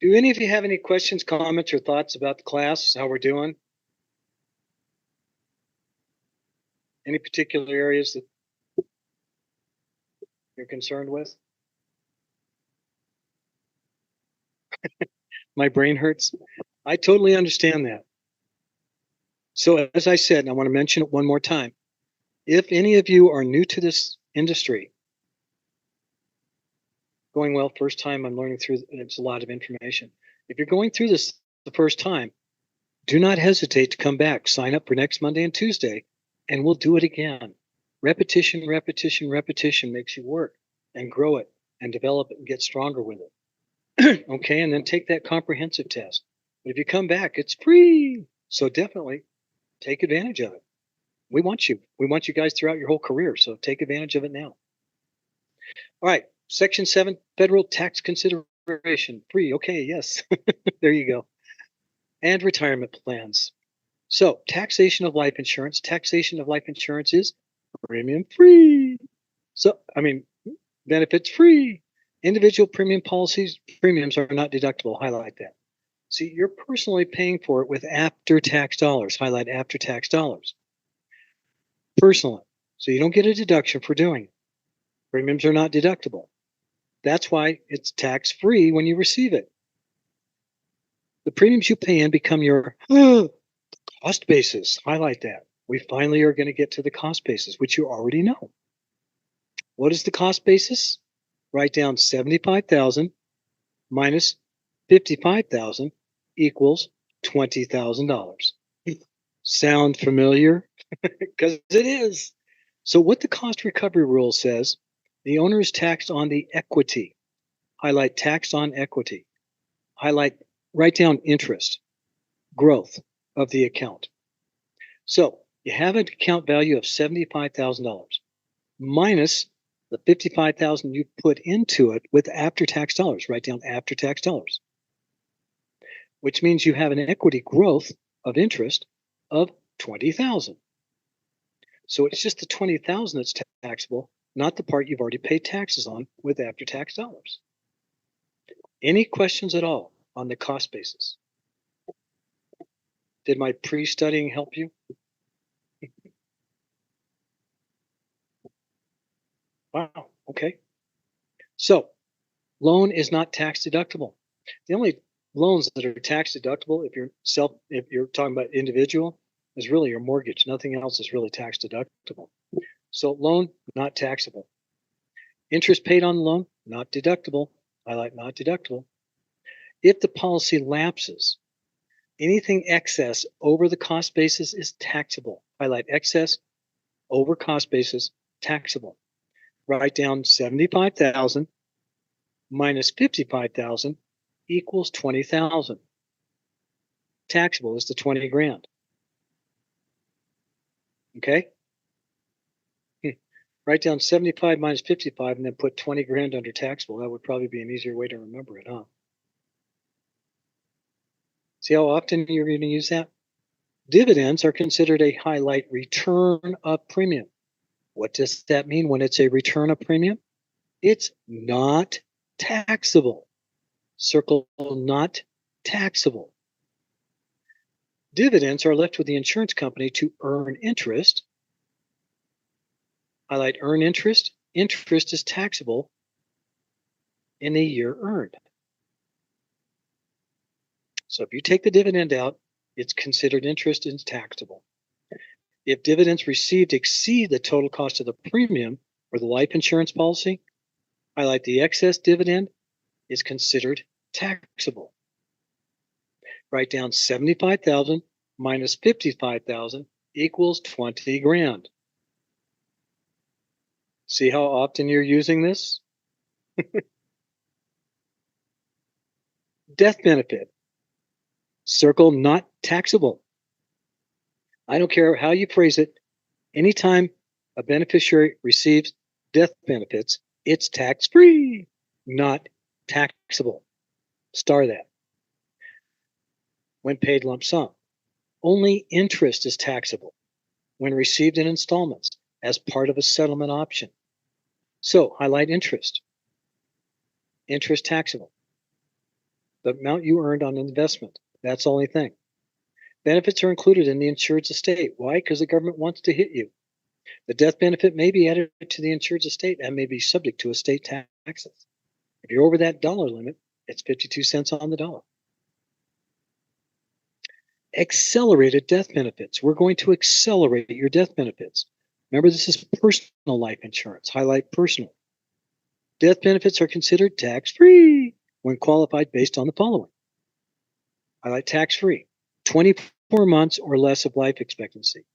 Do any of you have any questions, comments, or thoughts about the class, how we're doing? Any particular areas that you're concerned with? My brain hurts. I totally understand that. So as I said, and I want to mention it one more time, if any of you are new to this industry, going well, first time I'm learning through, it's a lot of information. If you're going through this the first time, do not hesitate to come back. Sign up for next Monday and Tuesday, and we'll do it again. Repetition, repetition, repetition makes you work and grow it and develop it and get stronger with it. Okay, and then take that comprehensive test. But if you come back, it's free. So definitely take advantage of it. We want you. We want you guys throughout your whole career. So take advantage of it now. All right, Section 7, federal tax consideration. Free. Okay, yes. There you go. And retirement plans. So, taxation of life insurance. Taxation of life insurance is premium free. So, benefits free. Individual premium policies, premiums are not deductible. Highlight that. See, you're personally paying for it with after tax dollars. Highlight after tax dollars. Personally. So, you don't get a deduction for doing it. Premiums are not deductible. That's why it's tax free when you receive it. The premiums you pay in become your cost basis. Highlight that. We finally are going to get to the cost basis, which you already know. What is the cost basis? Write down 75,000 minus 55,000 equals $20,000. Sound familiar? Because it is. So what the cost recovery rule says, the owner is taxed on the equity. Highlight taxed on equity. Write down interest, growth of the account. So you have an account value of $75,000 minus the 55,000 you put into it with after-tax dollars. Write down after-tax dollars, which means you have an equity growth of interest of 20,000. So it's just the 20,000 that's taxable, not the part you've already paid taxes on with after-tax dollars. Any questions at all on the cost basis? Did my pre-studying help you? Wow. Okay. So loan is not tax deductible. The only loans that are tax deductible if you're talking about individual is really your mortgage. Nothing else is really tax deductible. So loan not taxable. Interest paid on the loan not deductible. Highlight not deductible. If the policy lapses, anything excess over the cost basis is taxable. Highlight excess over cost basis taxable. Write down 75,000 minus 55,000 equals 20,000. Taxable is the 20 grand. Okay? Write down 75 minus 55 and then put 20 grand under taxable. That would probably be an easier way to remember it, huh? See how often you're going to use that? Dividends are considered a highlight return of premium. What does that mean when it's a return of premium? It's not taxable. Circle not taxable. Dividends are left with the insurance company to earn interest. Highlight earn interest. Interest is taxable in the year earned. So if you take the dividend out, it's considered interest and taxable. If dividends received exceed the total cost of the premium or the life insurance policy, highlight the excess dividend is considered taxable. Write down 75,000 minus 55,000 equals 20 grand. See how often you're using this? Death benefit. Circle not taxable. I don't care how you phrase it. Anytime a beneficiary receives death benefits, it's tax-free, not taxable. Star that. When paid lump sum, only interest is taxable when received in installments as part of a settlement option. So highlight interest. Interest taxable. The amount you earned on an investment. That's the only thing. Benefits are included in the insured's estate. Why? Because the government wants to hit you. The death benefit may be added to the insured's estate and may be subject to estate taxes. If you're over that dollar limit, it's 52 cents on the dollar. Accelerated death benefits. We're going to accelerate your death benefits. Remember, this is personal life insurance. Highlight personal. Death benefits are considered tax-free when qualified based on the following. Highlight tax-free. 24 months or less of life expectancy.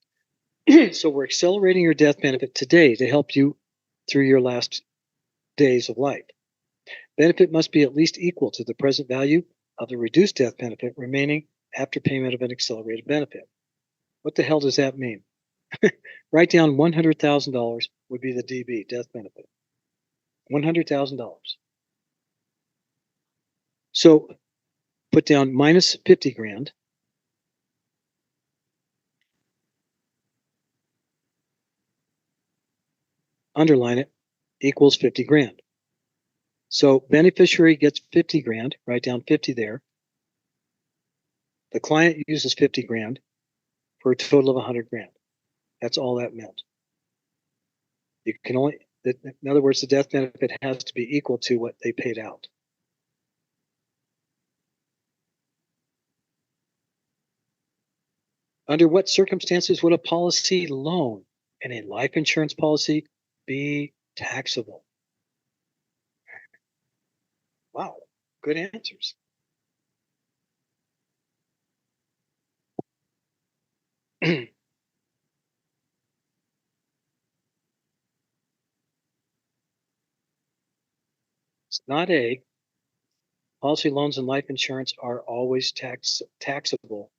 So we're accelerating your death benefit today to help you through your last days of life. Benefit must be at least equal to the present value of the reduced death benefit remaining after payment of an accelerated benefit. What the hell does that mean? Write down $100,000 would be the DB, death benefit. $100,000. So put down minus 50 grand. Underline it, equals 50 grand. So beneficiary gets 50 grand, write down 50 there. The client uses 50 grand for a total of 100 grand. That's all that meant. You can only, in other words, the death benefit has to be equal to what they paid out. Under what circumstances would a policy loan and a life insurance policy be taxable? Wow, good answers. It's not A. Policy loans and life insurance are always taxable.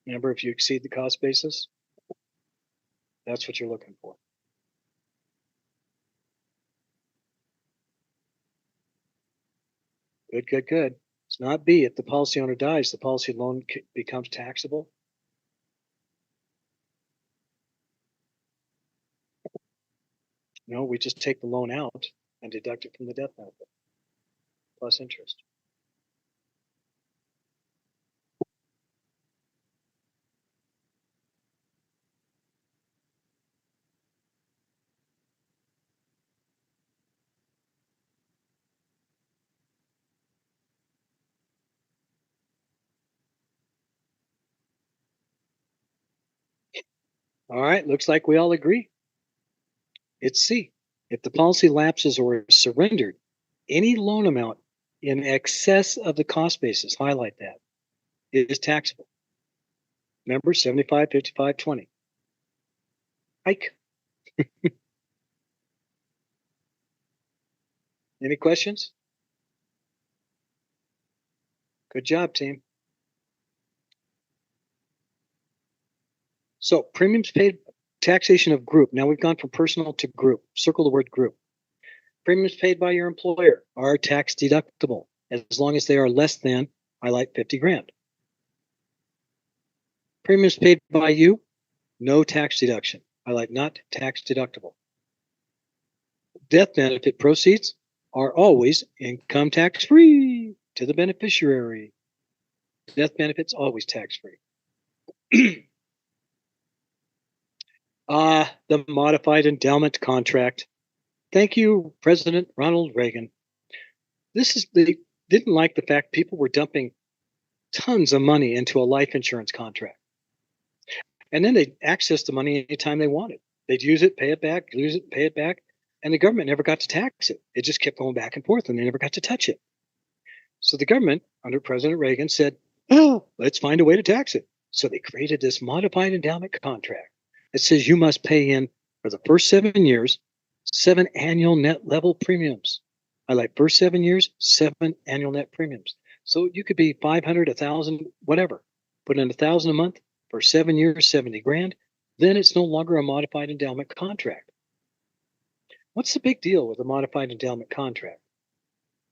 Remember, if you exceed the cost basis, that's what you're looking for. Good, good, good. It's not B. If the policy owner dies, the policy loan becomes taxable. No, we just take the loan out and deduct it from the death benefit plus interest. All right, looks like we all agree. It's C. If the policy lapses or is surrendered, any loan amount in excess of the cost basis, highlight that, is taxable. Remember, 75, 55, 20. Hike. Any questions? Good job, team. So premiums paid, taxation of group. Now we've gone from personal to group. Circle the word group. Premiums paid by your employer are tax deductible as long as they are less than, highlight 50 grand. Premiums paid by you, no tax deduction. Highlight not tax deductible. Death benefit proceeds are always income tax free to the beneficiary. Death benefits always tax free. The modified endowment contract. Thank you, President Ronald Reagan. They didn't like the fact people were dumping tons of money into a life insurance contract. And then they'd access the money anytime they wanted. They'd use it, pay it back, use it, pay it back. And the government never got to tax it. It just kept going back and forth and they never got to touch it. So the government, under President Reagan, said, oh, let's find a way to tax it. So they created this modified endowment contract that says you must pay in for the first 7 years, 7 annual net level premiums. I like first 7 years, 7 annual net premiums. So you could be 500, 1,000, whatever. Put in 1,000 a month for 7 years, 70 grand. Then it's no longer a modified endowment contract. What's the big deal with a modified endowment contract?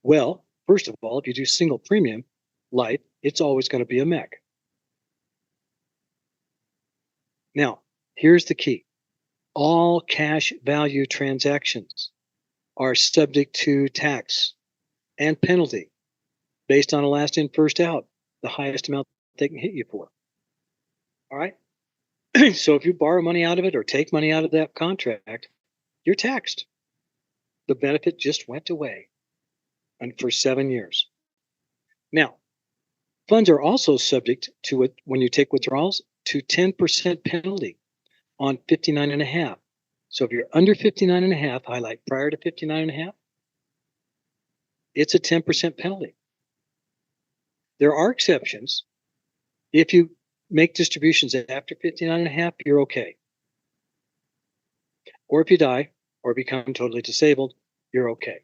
Well, first of all, if you do single premium life, it's always going to be a MEC. Now, here's the key. All cash value transactions are subject to tax and penalty based on a last in, first out, the highest amount they can hit you for. All right. So if you borrow money out of it or take money out of that contract, you're taxed. The benefit just went away and for 7 years. Now, funds are also subject to it when you take withdrawals to 10% penalty on 59 and a half. So if you're under 59 and a half, highlight prior to 59 and a half, it's a 10% penalty. There are exceptions. If you make distributions after 59 and a half, you're okay. Or if you die or become totally disabled, you're okay.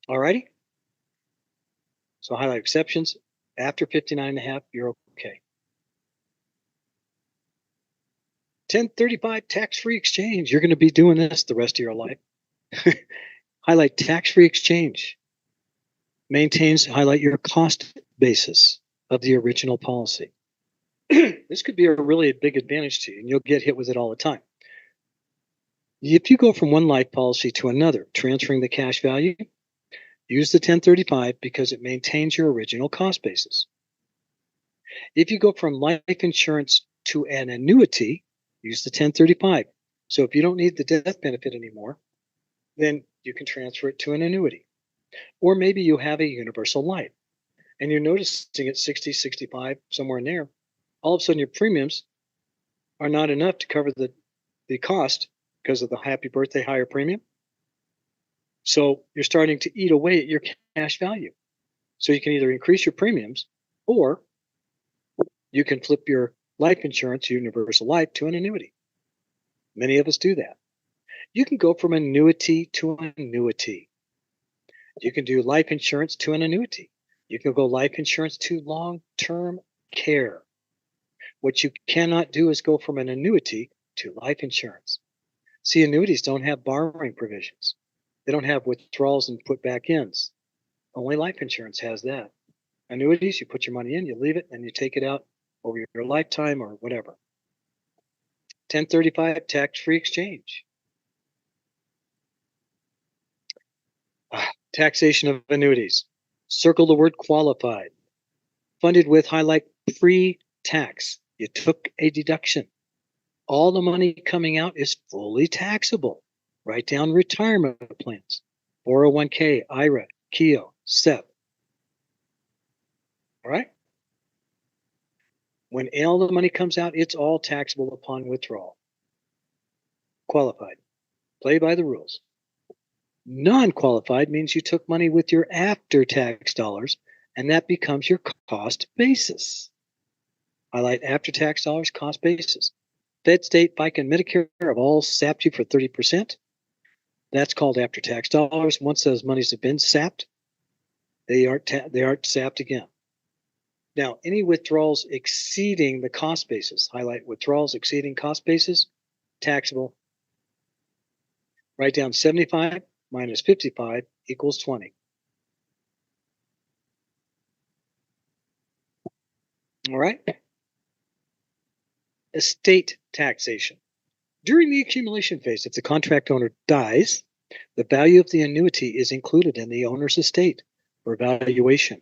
All righty? So highlight exceptions. After 59 and a half, you're okay. 1035 tax-free exchange. You're going to be doing this the rest of your life. Highlight tax-free exchange. Highlight your cost basis of the original policy. This could be a really big advantage to you, and you'll get hit with it all the time. If you go from one life policy to another, transferring the cash value, use the 1035 because it maintains your original cost basis. If you go from life insurance to an annuity, use the 1035. So if you don't need the death benefit anymore, then you can transfer it to an annuity. Or maybe you have a universal life and you're noticing at 60, 65, somewhere in there, all of a sudden your premiums are not enough to cover the cost because of the happy birthday higher premium. So you're starting to eat away at your cash value. So you can either increase your premiums or you can flip your life insurance, universal life, to an annuity. Many of us do that. You can go from annuity to annuity. You can do life insurance to an annuity. You can go life insurance to long-term care. What you cannot do is go from an annuity to life insurance. See, annuities don't have borrowing provisions. They don't have withdrawals and put back ins. Only life insurance has that. Annuities, you put your money in, you leave it, and you take it out over your lifetime or whatever. 1035 tax-free exchange. Taxation of annuities. Circle the word qualified. Funded with highlight pre-tax. You took a deduction. All the money coming out is fully taxable. Write down retirement plans. 401k, IRA, KEO, SEP. All right? When all the money comes out, it's all taxable upon withdrawal. Qualified. Play by the rules. Non-qualified means you took money with your after-tax dollars, and that becomes your cost basis. Highlight after-tax dollars, cost basis. Fed, state, FICA, and Medicare have all sapped you for 30%. That's called after-tax dollars. Once those monies have been sapped, they aren't sapped again. Now, any withdrawals exceeding the cost basis, highlight withdrawals exceeding cost basis, taxable. Write down 75 minus 55 equals 20. All right. Estate taxation. During the accumulation phase, if the contract owner dies, the value of the annuity is included in the owner's estate for valuation.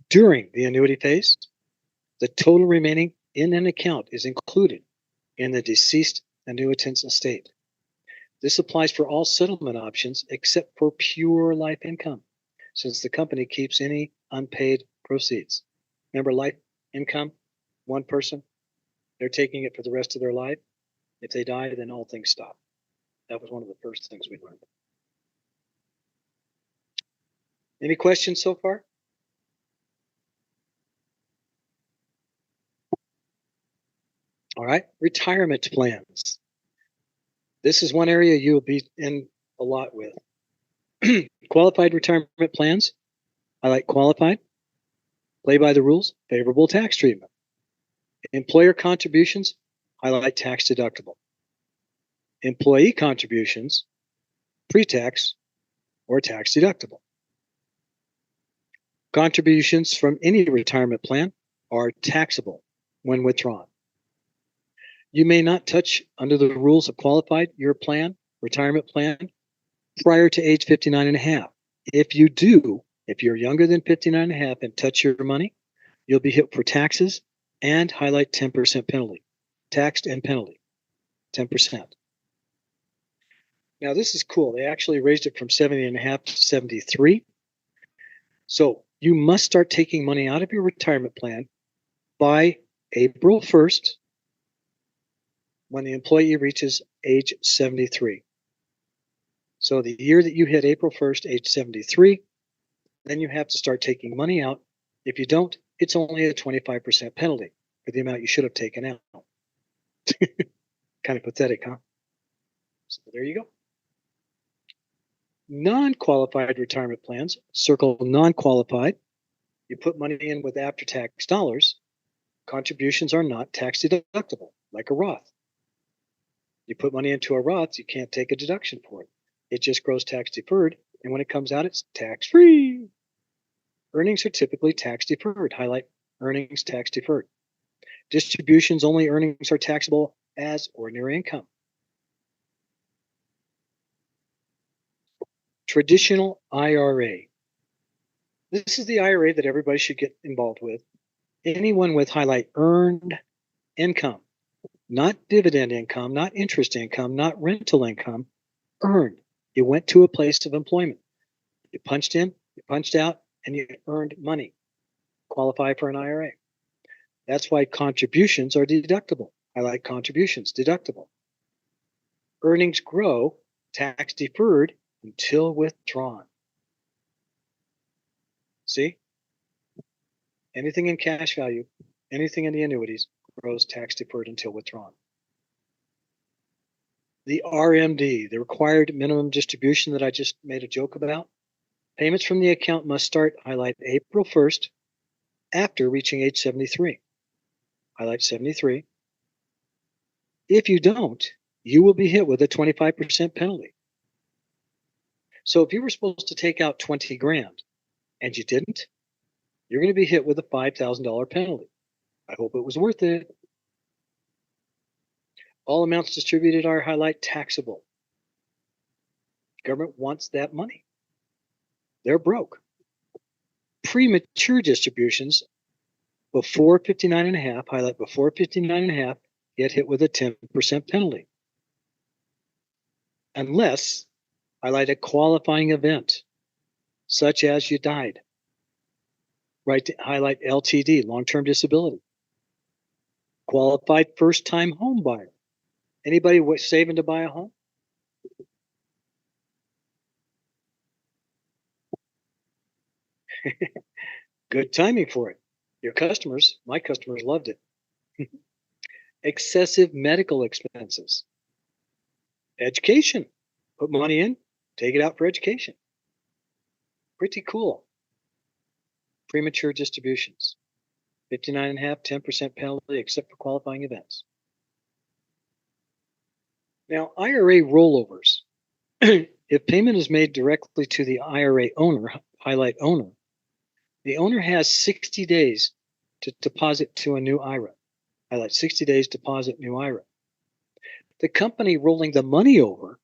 During the annuity phase, the total remaining in an account is included in the deceased annuitant's estate. This applies for all settlement options except for pure life income, since the company keeps any unpaid proceeds. Remember life income, one person, they're taking it for the rest of their life. If they die, then all things stop. That was one of the first things we learned. Any questions so far? All right, retirement plans. This is one area you'll be in a lot with. Qualified retirement plans. I like qualified. Play by the rules. Favorable tax treatment. Employer contributions. Highlight tax deductible. Employee contributions. Pre-tax or tax deductible. Contributions from any retirement plan are taxable. when withdrawn. You may not touch under the rules of qualified your plan, retirement plan, prior to age 59 and a half. If you do, if you're younger than 59 and a half and touch your money, you'll be hit for taxes and highlight 10% penalty. Taxed and penalty, 10%. Now this is cool. They actually raised it from 70 and a half to 73. So you must start taking money out of your retirement plan by April 1st when the employee reaches age 73. So the year that you hit April 1st, age 73, then you have to start taking money out. If you don't, it's only a 25% penalty for the amount you should have taken out. Kind of pathetic, huh? So there you go. Non-qualified retirement plans, circle non-qualified. You put money in with after-tax dollars. Contributions are not tax deductible, like a Roth. You put money into a Roth, you can't take a deduction for it. It just grows tax deferred, and when it comes out, it's tax free. Earnings are typically tax deferred. Highlight earnings tax deferred. Distributions only earnings are taxable as ordinary income. Traditional IRA. This is the IRA that everybody should get involved with. Anyone with highlight earned income, not dividend income, not interest income, not rental income, earned. You went to a place of employment. You punched in, you punched out, and you earned money. Qualify for an IRA. That's why contributions are deductible. Highlight contributions, deductible. Earnings grow, tax deferred until withdrawn. See? Anything in cash value, anything in the annuities grows tax deferred until withdrawn. The RMD, the required minimum distribution that I just made a joke about, payments from the account must start, highlight April 1st, after reaching age 73. Highlight 73. If you don't, you will be hit with a 25% penalty. So if you were supposed to take out 20 grand and you didn't, you're going to be hit with a $5,000 penalty. I hope it was worth it. All amounts distributed are highlight taxable. Government wants that money. They're broke. Premature distributions before 59 and a half, highlight before 59 and a half, get hit with a 10% penalty. Unless, highlight a qualifying event, such as you died. Right, to highlight LTD, long-term disability. Qualified first-time home buyer. Anybody saving to buy a home? Good timing for it. Your customers, my customers loved it. Excessive medical expenses. Education. Put money in, take it out for education. Pretty cool. Premature distributions. 59 and a half, 10% penalty except for qualifying events. Now, IRA rollovers. If payment is made directly to the IRA owner, highlight owner, the owner has 60 days to deposit to a new IRA. Highlight 60 days deposit new IRA. The company rolling the money over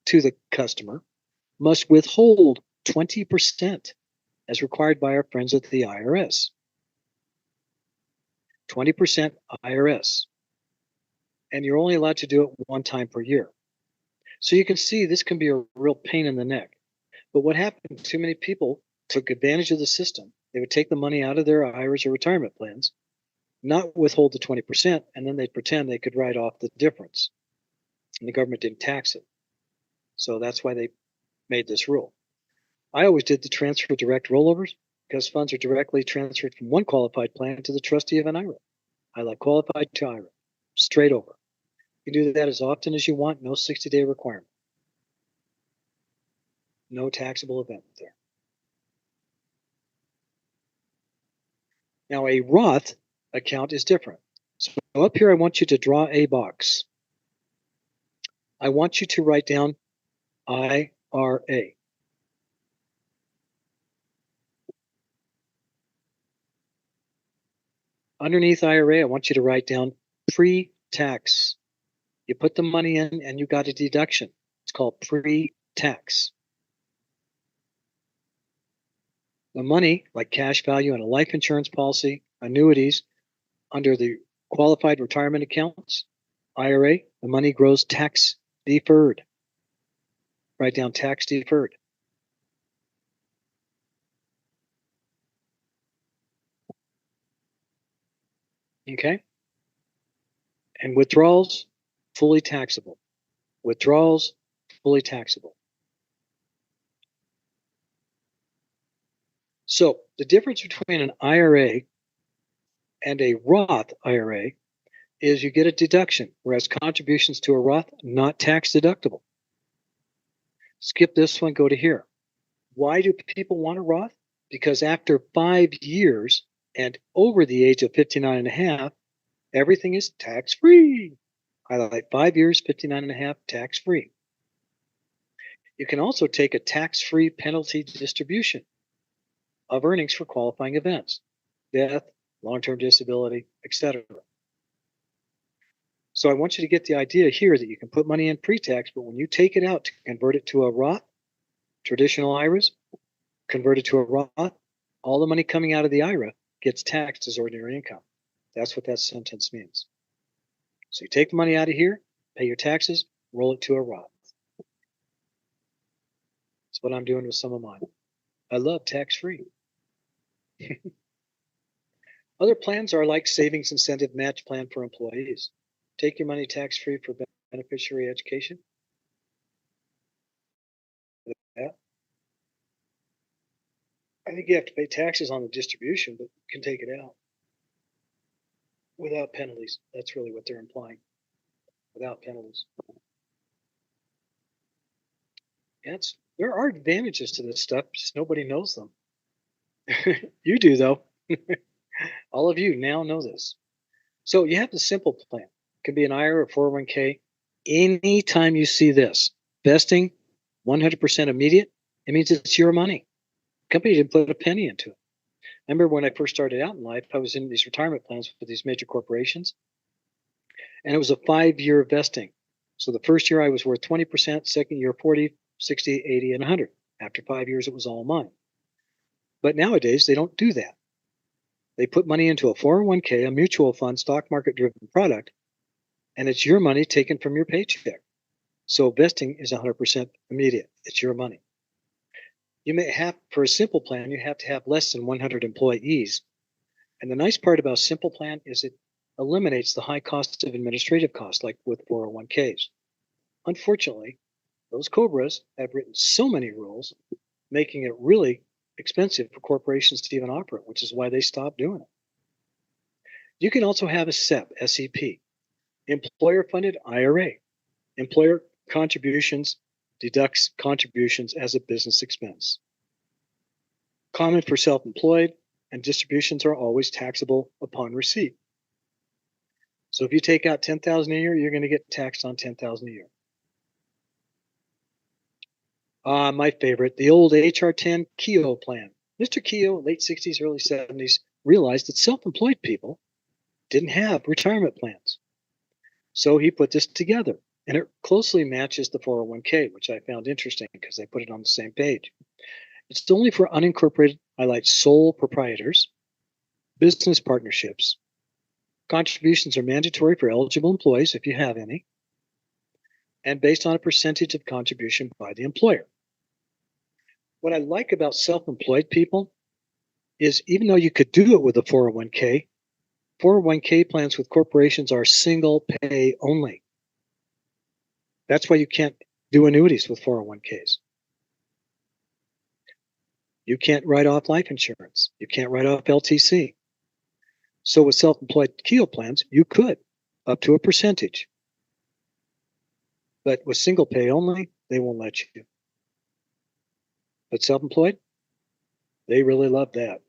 to the customer must withhold 20% as required by our friends at the IRS. 20% IRS. And you're only allowed to do it one time per year. So you can see this can be a real pain in the neck. But what happened, too many people took advantage of the system. They would take the money out of their IRAs or retirement plans, not withhold the 20%, and then they'd pretend they could write off the difference. And the government didn't tax it. So that's why they made this rule. I always did the transfer direct rollovers because funds are directly transferred from one qualified plan to the trustee of an IRA. I like qualified to IRA, straight over. You can do that as often as you want, no 60-day requirement. No taxable event there. Now, a Roth account is different. So up here, I want you to draw a box. I want you to write down IRA. Underneath IRA, I want you to write down pre-tax. You put the money in and you got a deduction. It's called pre-tax. The money, like cash value in a life insurance policy, annuities, under the qualified retirement accounts, IRA, the money grows tax deferred. Write down tax deferred. Okay? And withdrawals, fully taxable. Withdrawals, fully taxable. So the difference between an IRA and a Roth IRA is you get a deduction, whereas contributions to a Roth, not tax deductible. Skip this one, go to here. Why do people want a Roth? Because after 5 years and over the age of 59 and a half, everything is tax-free. Highlight 5 years, 59 and a half, tax-free. You can also take a tax-free penalty distribution of earnings for qualifying events, death, long-term disability, etc. So I want you to get the idea here that you can put money in pre-tax, but when you take it out to convert it to a Roth, traditional IRAs, convert it to a Roth, all the money coming out of the IRA gets taxed as ordinary income. That's what that sentence means. So you take the money out of here, pay your taxes, roll it to a Roth. That's what I'm doing with some of mine. I love tax-free. Other plans are like savings incentive match plan for employees. Take your money tax-free for beneficiary education. Yeah. I think you have to pay taxes on the distribution, but you can take it out without penalties. That's really what they're implying. Without penalties. There are advantages to this stuff, just nobody knows them. You do, though. All of you now know this. So you have the simple plan. It can be an IRA or 401k. Anytime you see this, vesting 100% immediate, it means it's your money. The company didn't put a penny into it. I remember when I first started out in life, I was in these retirement plans for these major corporations, and it was a 5-year vesting. So the first year I was worth 20%, second year 40, 60, 80, and 100. After 5 years, it was all mine. But nowadays, they don't do that. They put money into a 401k, a mutual fund, stock market driven product, and it's your money taken from your paycheck. So vesting is 100% immediate. It's your money. You may have, for a simple plan, you have to have less than 100 employees. And the nice part about simple plan is it eliminates the high cost of administrative costs, like with 401ks. Unfortunately, those COBRAs have written so many rules, making it really expensive for corporations to even operate, which is why they stopped doing it. You can also have a SEP, employer-funded IRA. Employer contributions deducts contributions as a business expense. Common for self-employed, and distributions are always taxable upon receipt. So if you take out $10,000 a year, you're going to get taxed on $10,000 a year. My favorite, the old HR 10 Keogh plan. Mr. Keogh, late 60s, early 70s, realized that self-employed people didn't have retirement plans. So he put this together, and it closely matches the 401k, which I found interesting because they put it on the same page. It's only for unincorporated, highlight sole proprietors, business partnerships. Contributions are mandatory for eligible employees if you have any, and based on a percentage of contribution by the employer. What I like about self-employed people is even though you could do it with a 401k, 401k plans with corporations are single pay only. That's why you can't do annuities with 401ks. You can't write off life insurance. You can't write off LTC. So with self-employed Keogh plans, you could, up to a percentage. But with single pay only, they won't let you. But self-employed, they really love that.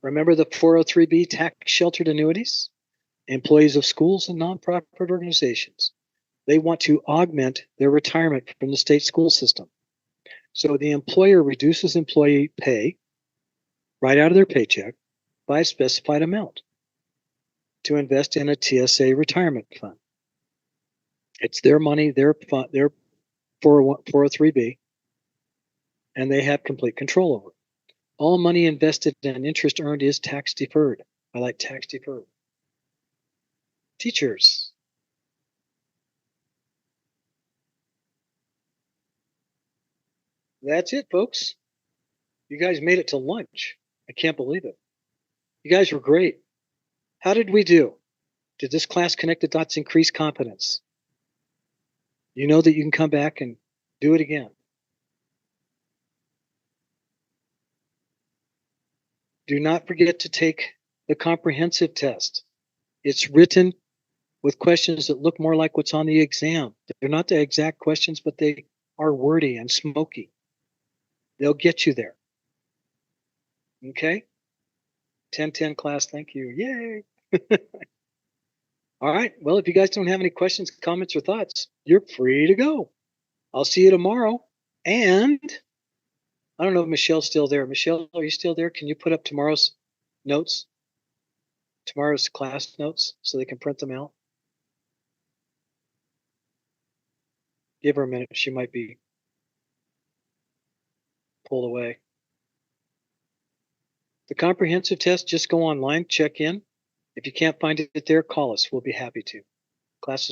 Remember the 403B tax sheltered annuities? Employees of schools and nonprofit organizations. They want to augment their retirement from the state school system. So the employer reduces employee pay right out of their paycheck, by a specified amount to invest in a TSA retirement fund. It's their money, their fund, their 403b, and they have complete control over it. All money invested and interest earned is tax deferred. I like tax deferred. Teachers. That's it, folks. You guys made it to lunch. I can't believe it. You guys were great. How did we do? Did this class connect the dots increase confidence? You know that you can come back and do it again. Do not forget to take the comprehensive test. It's written with questions that look more like what's on the exam. They're not the exact questions, but they are wordy and smoky. They'll get you there. Okay? 10-10 class, thank you. Yay! All right. Well, if you guys don't have any questions, comments, or thoughts, you're free to go. I'll see you tomorrow. And I don't know if Michelle's still there. Michelle, are you still there? Can you put up tomorrow's notes? Tomorrow's class notes so they can print them out? Give her a minute. She might be pulled away. The comprehensive test, just go online, check in. If you can't find it there, call us. We'll be happy to. Class is